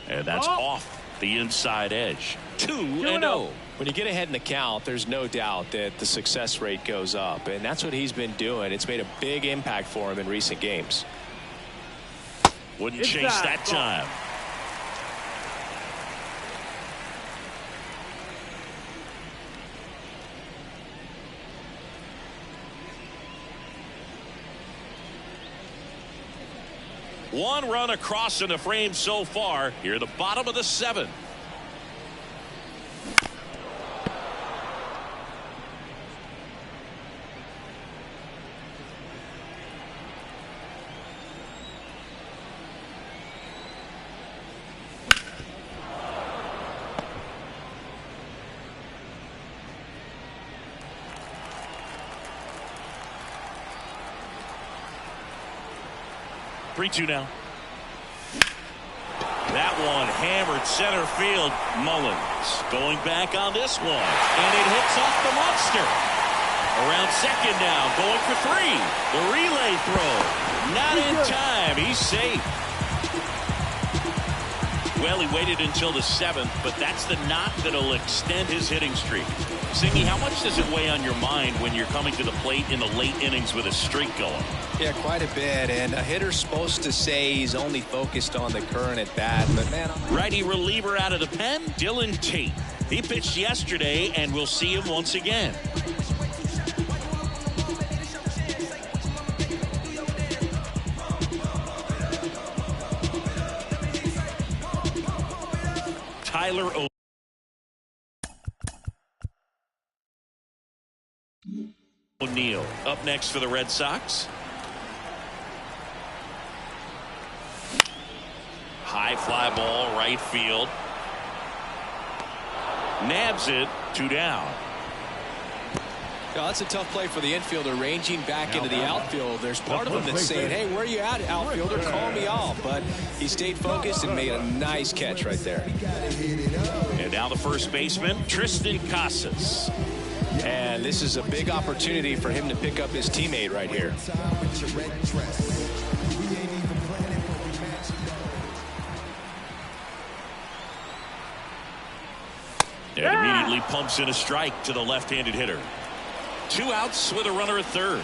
And that's off the inside edge. 2-0. When you get ahead in the count, there's no doubt that the success rate goes up, and that's what he's been doing. It's made a big impact for him in recent games. Wouldn't chase that time. One run across in the frame so far. Here, the bottom of the 7th. Three-two now. That one hammered center field. Mullins going back on this one, and it hits off the monster. Around second now, going for three. The relay throw, not in time. He's safe. Well, he waited until the 7th, but that's the knock that'll extend his hitting streak. Singy, how much does it weigh on your mind when you're coming to the plate in the late innings with a streak going? Yeah, quite a bit, and a hitter's supposed to say he's only focused on the current at bat, but man. Righty reliever out of the pen, Dylan Tate. He pitched yesterday, and we'll see him once again. Tyler O'Neill up next for the Red Sox. High fly ball, right field. Nabs it, 2 down. No, that's a tough play for the infielder, ranging back into the outfield. There's part of him that's saying, hey, where are you at, outfielder? Call me off. But he stayed focused and made a nice catch right there. And now the first baseman, Tristan Casas. And this is a big opportunity for him to pick up his teammate right here. And immediately pumps in a strike to the left-handed hitter. 2 outs with a runner at third.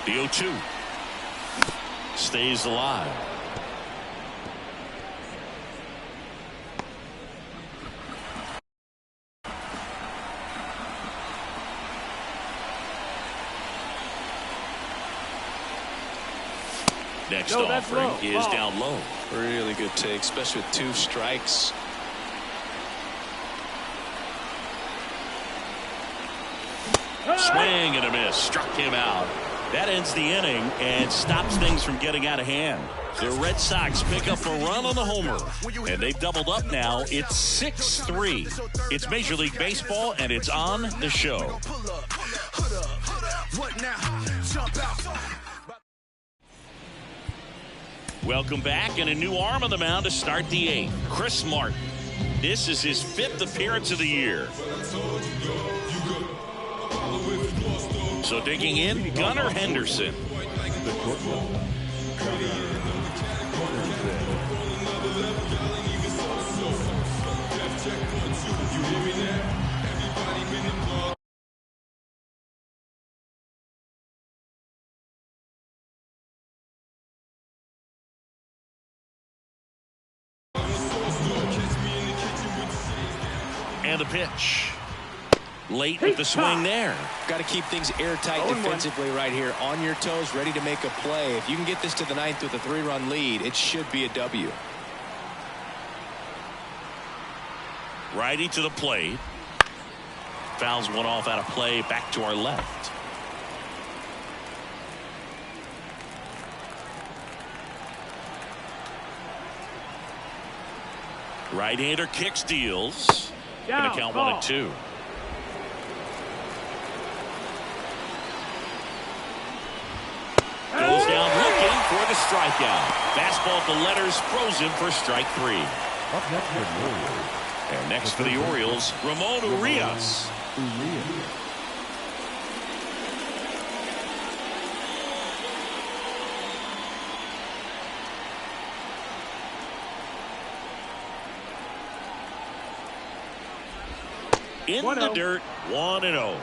The 0-2 stays alive. Next offering is down low. Really good take, especially with 2 strikes. Swing and a miss. Struck him out. That ends the inning and stops things from getting out of hand. The Red Sox pick up a run on the homer, and they've doubled up now. It's 6-3. It's Major League Baseball, and it's on the show. Welcome back, and a new arm on the mound to start the 8th. Chris Martin. This is his 5th appearance of the year. So digging in, Gunnar Henderson. And the pitch. Late with the swing there. Got to keep things airtight defensively right here. On your toes, ready to make a play. If you can get this to the 9th with a 3-run lead, it should be a W. Righty to the plate. Fouls one off out of play. Back to our left. Right-hander kicks, deals. Going to count 1-2. Goes down looking for the strikeout. Fastball at the letters, frozen for strike 3. Up next for the Orioles. And next for the Orioles, Ramon Urias. In the dirt, 1-0.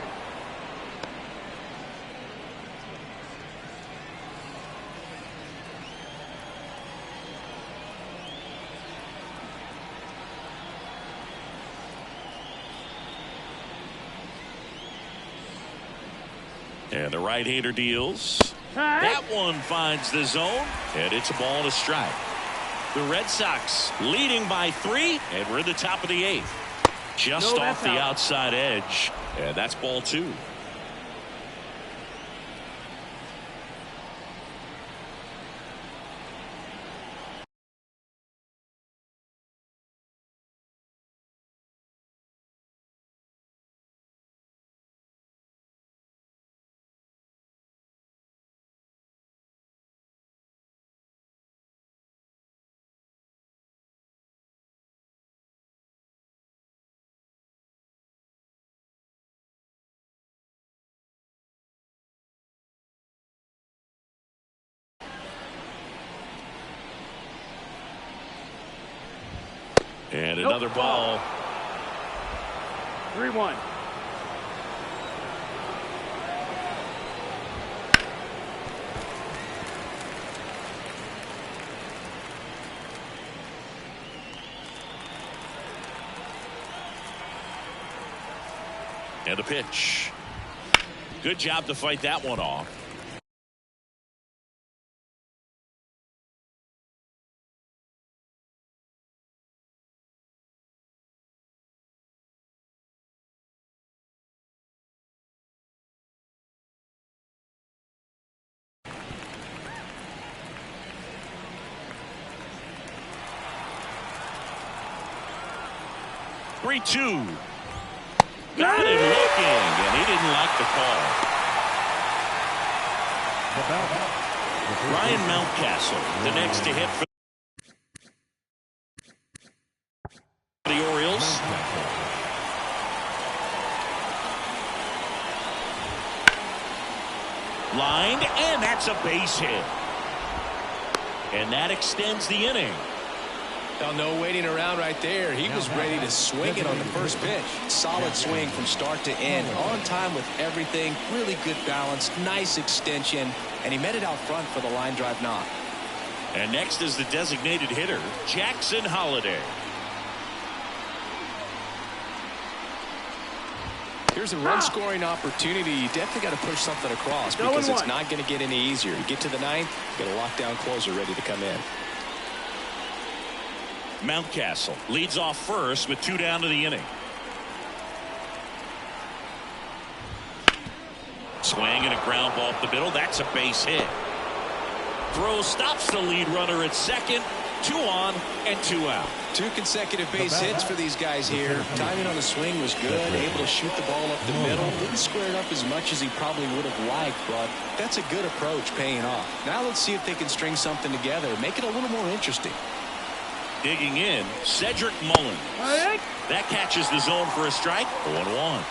And the right-hander deals. That one finds the zone, and it's a ball and a strike. The Red Sox leading by 3, and we're in the top of the 8th. Just off the outside edge, and that's ball 2. And another ball. 3-1. And a pitch. Good job to fight that one off. Three-two. Got him looking, and he didn't like the call. Ryan Mountcastle, the next to hit for the Orioles. Lined, and that's a base hit. And that extends the inning. Well, no waiting around right there. He was ready to swing it on the first pitch. Solid swing from start to end. On time with everything. Really good balance. Nice extension. And he met it out front for the line drive knock. And next is the designated hitter, Jackson Holliday. Here's a run-scoring opportunity. You definitely got to push something across because it's not going to get any easier. You get to the ninth, get a lockdown closer ready to come in. Mountcastle leads off first with 2 down to the inning. Swing and a ground ball up the middle. That's a base hit. Throw stops the lead runner at second. 2 on and 2 out. 2 consecutive base hits for these guys here. Timing on the swing was good. Able to shoot the ball up the middle. Didn't square it up as much as he probably would have liked, but that's a good approach paying off. Now let's see if they can string something together. Make it a little more interesting. Digging in, Cedric Mullins. That catches the zone for a strike. 1-1.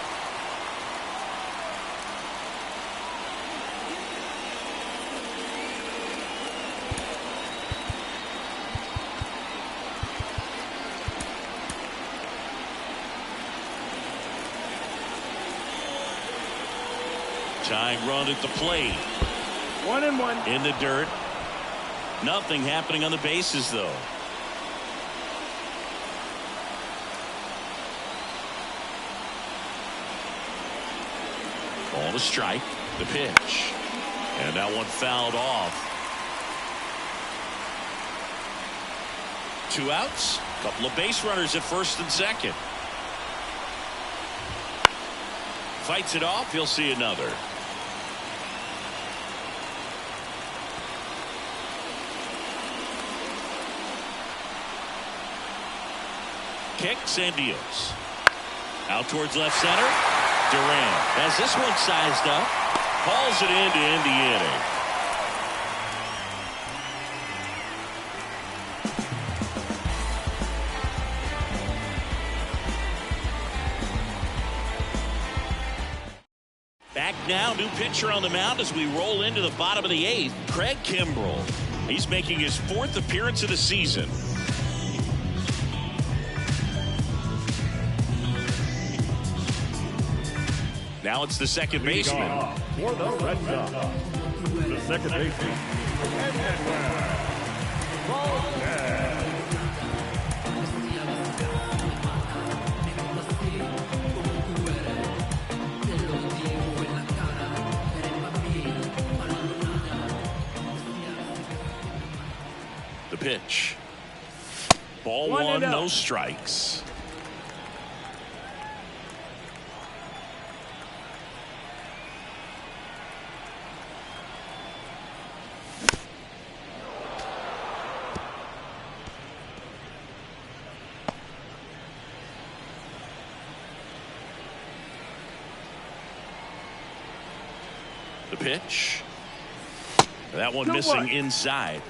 Tying run at the plate. 1-1. In the dirt. Nothing happening on the bases, though. Ball to strike. The pitch. And that one fouled off. 2 outs. Couple of base runners at first and second. Fights it off. He'll see another. Kicks and deals. Out towards left center. Durant has this one sized up. Hauls it in to end the inning. Back now, new pitcher on the mound as we roll into the bottom of the 8th. Craig Kimbrell. He's making his 4th appearance of the season. Now it's the second baseman. For the Red Sox, the second baseman, The pitch. Ball 1, no strikes. The pitch. That one missing inside.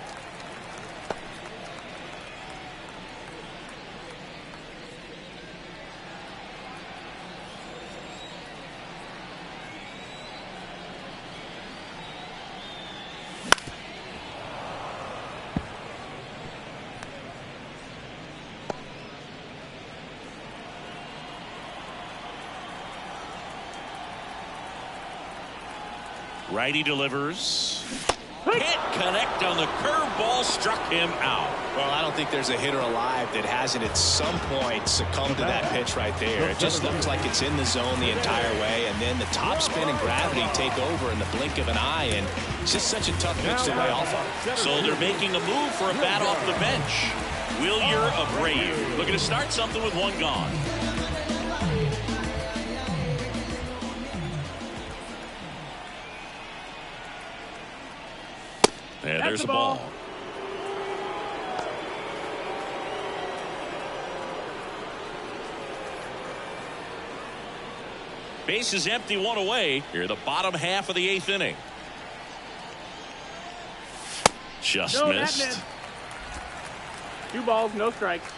Righty delivers. Can't connect on the curveball, struck him out. Well, I don't think there's a hitter alive that hasn't at some point succumbed to that pitch right there. It just looks like it's in the zone the entire way, and then the top spin and gravity take over in the blink of an eye, and it's just such a tough pitch to lay off of. So they're making a move for a bat off the bench. Wilyer Abreu looking to start something with one gone. And there's the ball. Base is empty, one away. Here, the bottom half of the 8th inning. Just missed. 2 balls, no strikes.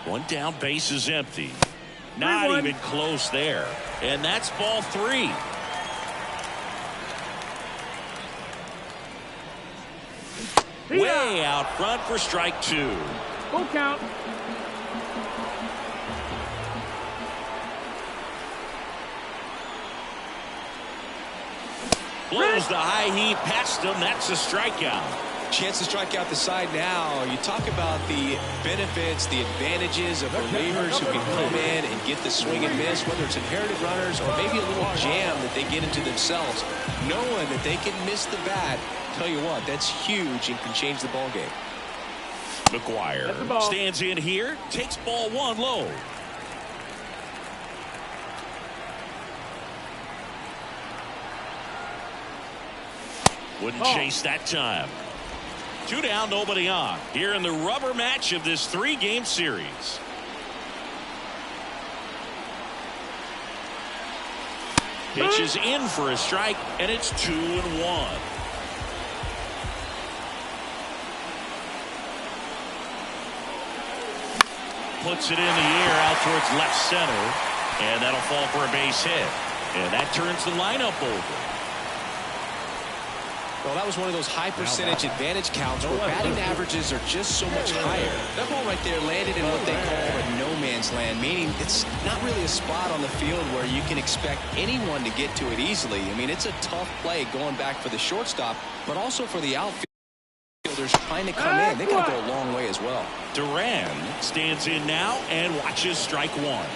One down, base is empty. Not even close there. And that's ball 3. Way out front for strike 2. Full count. Blows the high heat past him. That's a strikeout. Chance to strike out the side now. You talk about the benefits, the advantages of relievers who can come in and get the swing and miss, whether it's inherited runners or maybe a little jam that they get into themselves. Knowing that they can miss the bat, tell you what, that's huge and can change the ball game. McGuire stands in here, takes ball 1 low. Wouldn't chase that time. 2 down, nobody on. Here in the rubber match of this 3-game series. Pitches in for a strike, and it's 2-1. Puts it in the air out towards left center, and that'll fall for a base hit. And that turns the lineup over. Well, that was one of those high percentage advantage counts where batting averages are just so much higher. That ball right there landed in what they call a no man's land, meaning it's not really a spot on the field where you can expect anyone to get to it easily. I mean, it's a tough play going back for the shortstop, but also for the outfielders trying to come in. They got to go a long way as well. Duran stands in now and watches strike 1.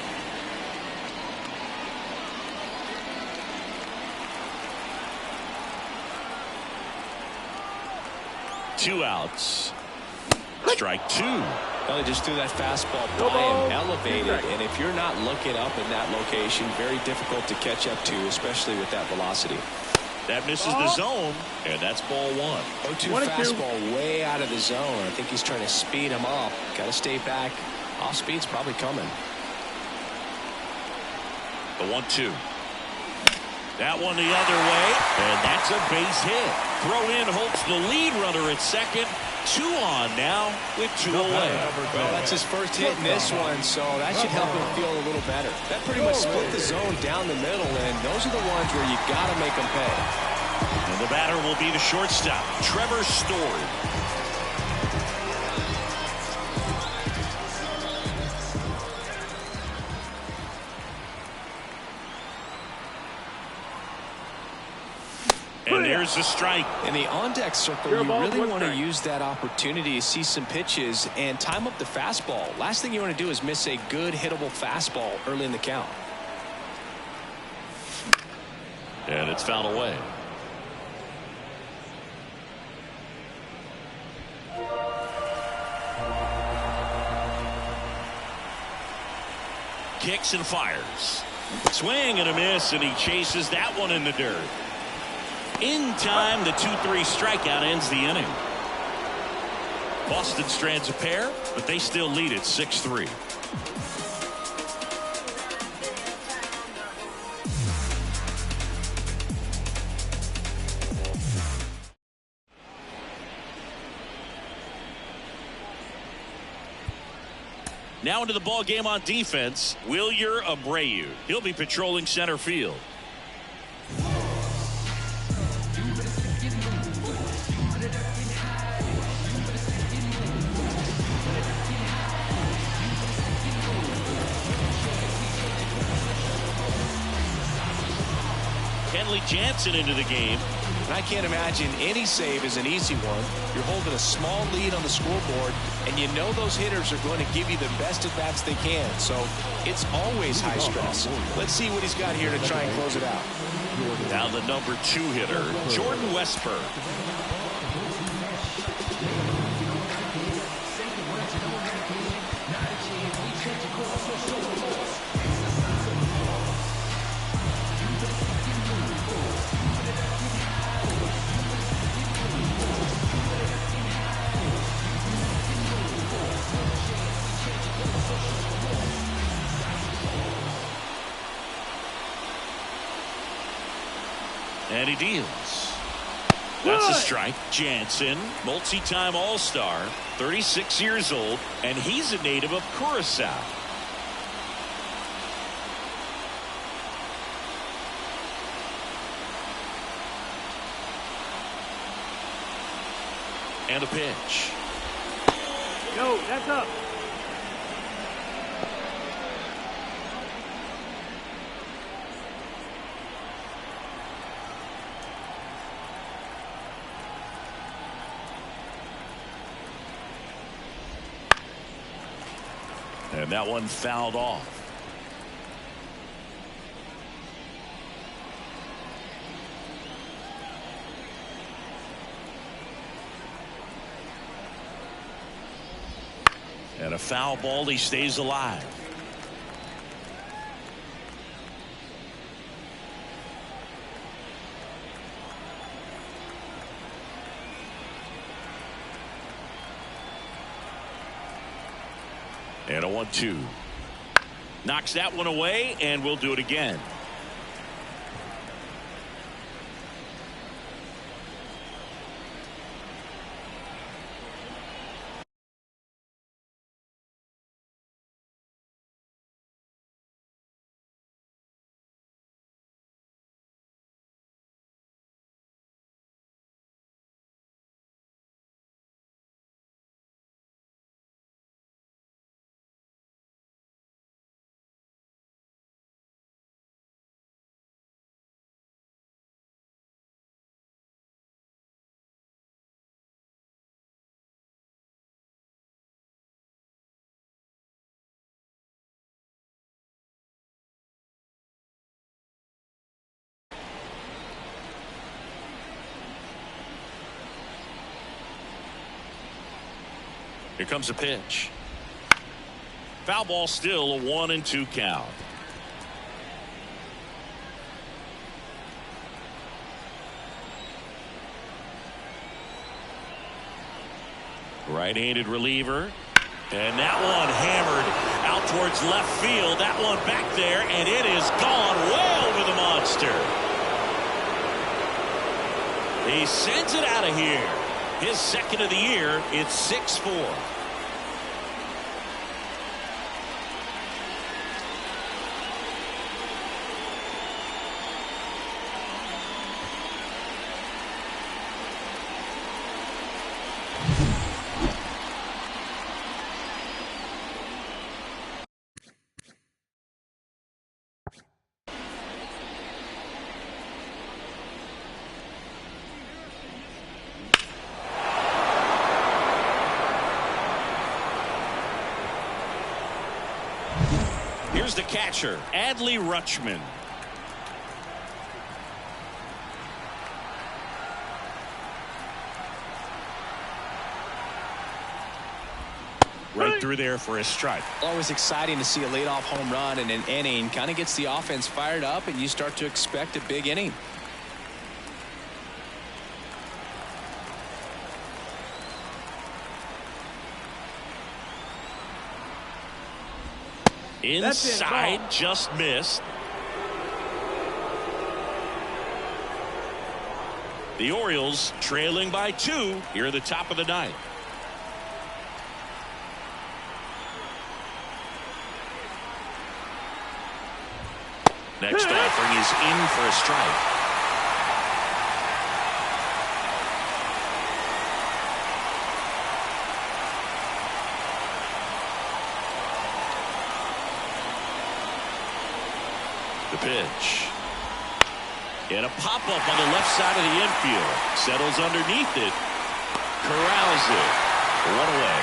2 outs. Strike 2. Well, they just threw that fastball by him, elevated, and if you're not looking up in that location, very difficult to catch up to, especially with that velocity. That misses the zone, and that's ball 1. 0-2 fastball way out of the zone. I think he's trying to speed him up. Got to stay back. Off speed's probably coming. The 1-2. That one the other way, and that's a base hit. Throw in Holt's the lead runner at second. 2 on now with 2 away. Well, that's his first hit in this one, so that should help him feel a little better. That pretty much split the zone down the middle, and those are the ones where you got to make them pay. And the batter will be the shortstop, Trevor Story. And there's the strike. In the on-deck circle, you really want to use that opportunity to see some pitches and time up the fastball. Last thing you want to do is miss a good hittable fastball early in the count. And it's fouled away. Kicks and fires. Swing and a miss, and he chases that one in the dirt. In time, the 2-3 strikeout ends the inning. Boston strands a pair, but they still lead it 6-3. Now into the ball game on defense, Wilyer Abreu. He'll be patrolling center field. Kenley Jansen into the game. And I can't imagine any save is an easy one. You're holding a small lead on the scoreboard, and you know those hitters are going to give you the best at bats they can. So it's always high stress. Let's see what he's got here to try and close it out. Now the number 2 hitter, Jordan Westburg. And he deals. That's a strike. Jansen, multi-time All-Star, 36 years old, and he's a native of Curacao. And a pitch. No, that's up. And that one fouled off. And a foul ball, he stays alive. And a 1-2. Knocks that one away, and we'll do it again. Here comes a pitch. Foul ball, still a 1-2 count. Right-handed reliever. And that one hammered out towards left field. That one back there, and it is gone way over the monster. He sends it out of here. His second of the year. It's 6-4. Here's the catcher, Adley Rutschman. Right through there for a strike. Always exciting to see a leadoff home run in an inning. Kind of gets the offense fired up, and you start to expect a big inning. Inside, just missed. The Orioles trailing by 2 here at the top of the ninth. Next offering is in for a strike. The pitch. And a pop-up on the left side of the infield. Settles underneath it. Corrals it. One away.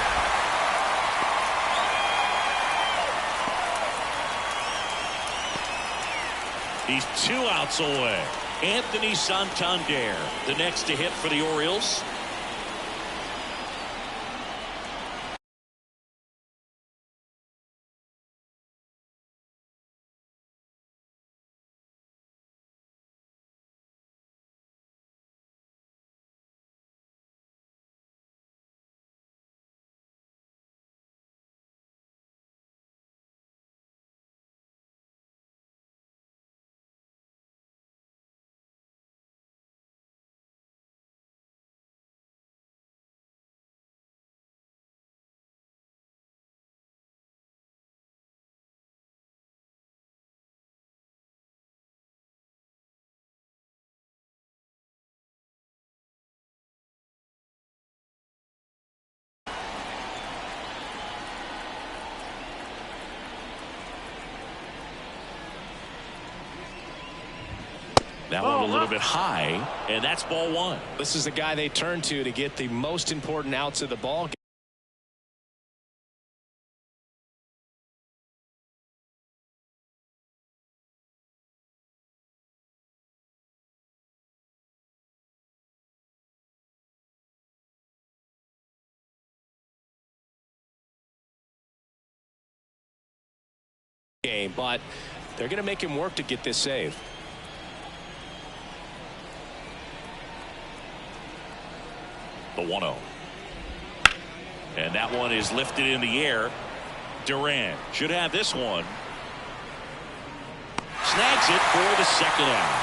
He's 2 outs away. Anthony Santander, the next to hit for the Orioles. That one a little bit high, and that's ball 1. This is the guy they turn to get the most important outs of the ball game, but they're going to make him work to get this save. The 1-0. And that one is lifted in the air. Duran should have this one. Snags it for the second out.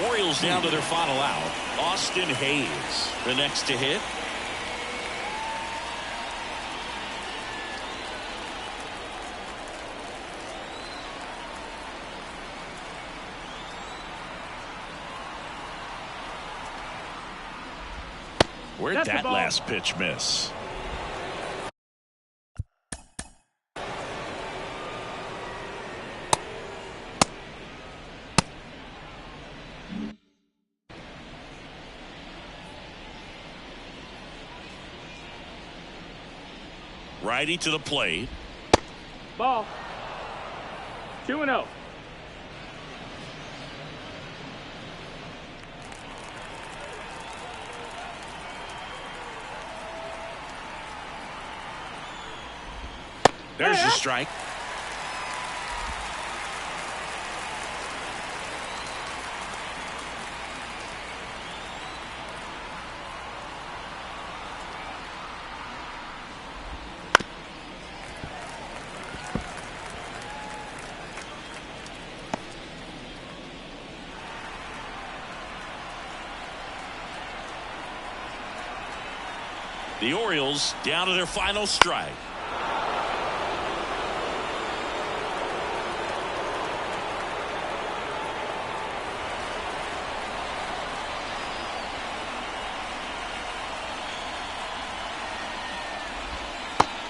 Orioles down to their final out. Austin Hayes, the next to hit. Where'd that last pitch miss? Righty to the plate. Ball. 2-0. There's the strike. The Orioles down to their final strike.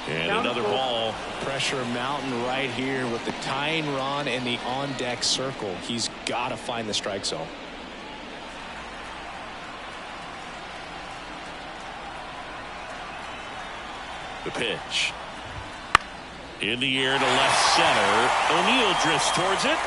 And another ball. Pressure mountain right here with the tying run in the on-deck circle. He's got to find the strike zone. The pitch. In the air to left center. O'Neill drifts towards it.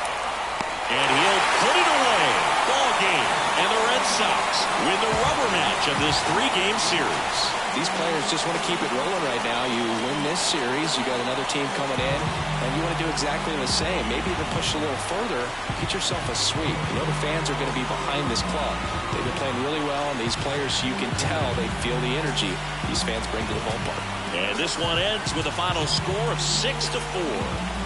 And he'll put it away. Ball game. And the Red Sox win the rubber match of this 3-game series. These players just want to keep it rolling right now. You win this series, you got another team coming in, and you want to do exactly the same. Maybe even push a little further, get yourself a sweep. You know the fans are going to be behind this club. They've been playing really well, and these players, you can tell they feel the energy these fans bring to the ballpark. And this one ends with a final score of 6-4.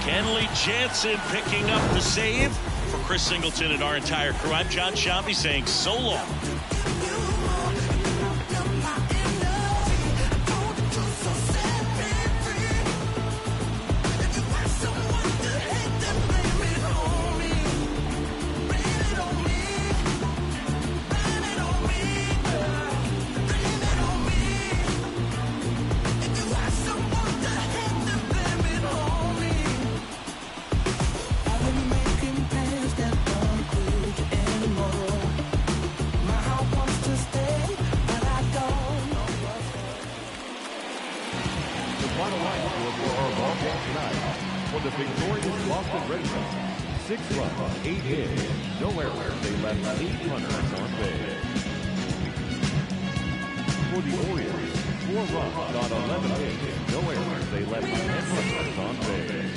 Kenley Jansen picking up the save. For Chris Singleton and our entire crew, I'm John Shambi saying so long. runs, 8 hits, no errors. They left 8 runners on base. For the Orioles, 4 runs on 11 hits, no errors. They left 10 runners on base.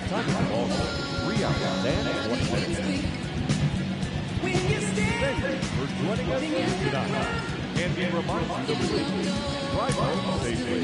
Time of the ball game, 3 hours and 20 minutes. Thank you for joining us tonight. And we remind you to please drive home safely.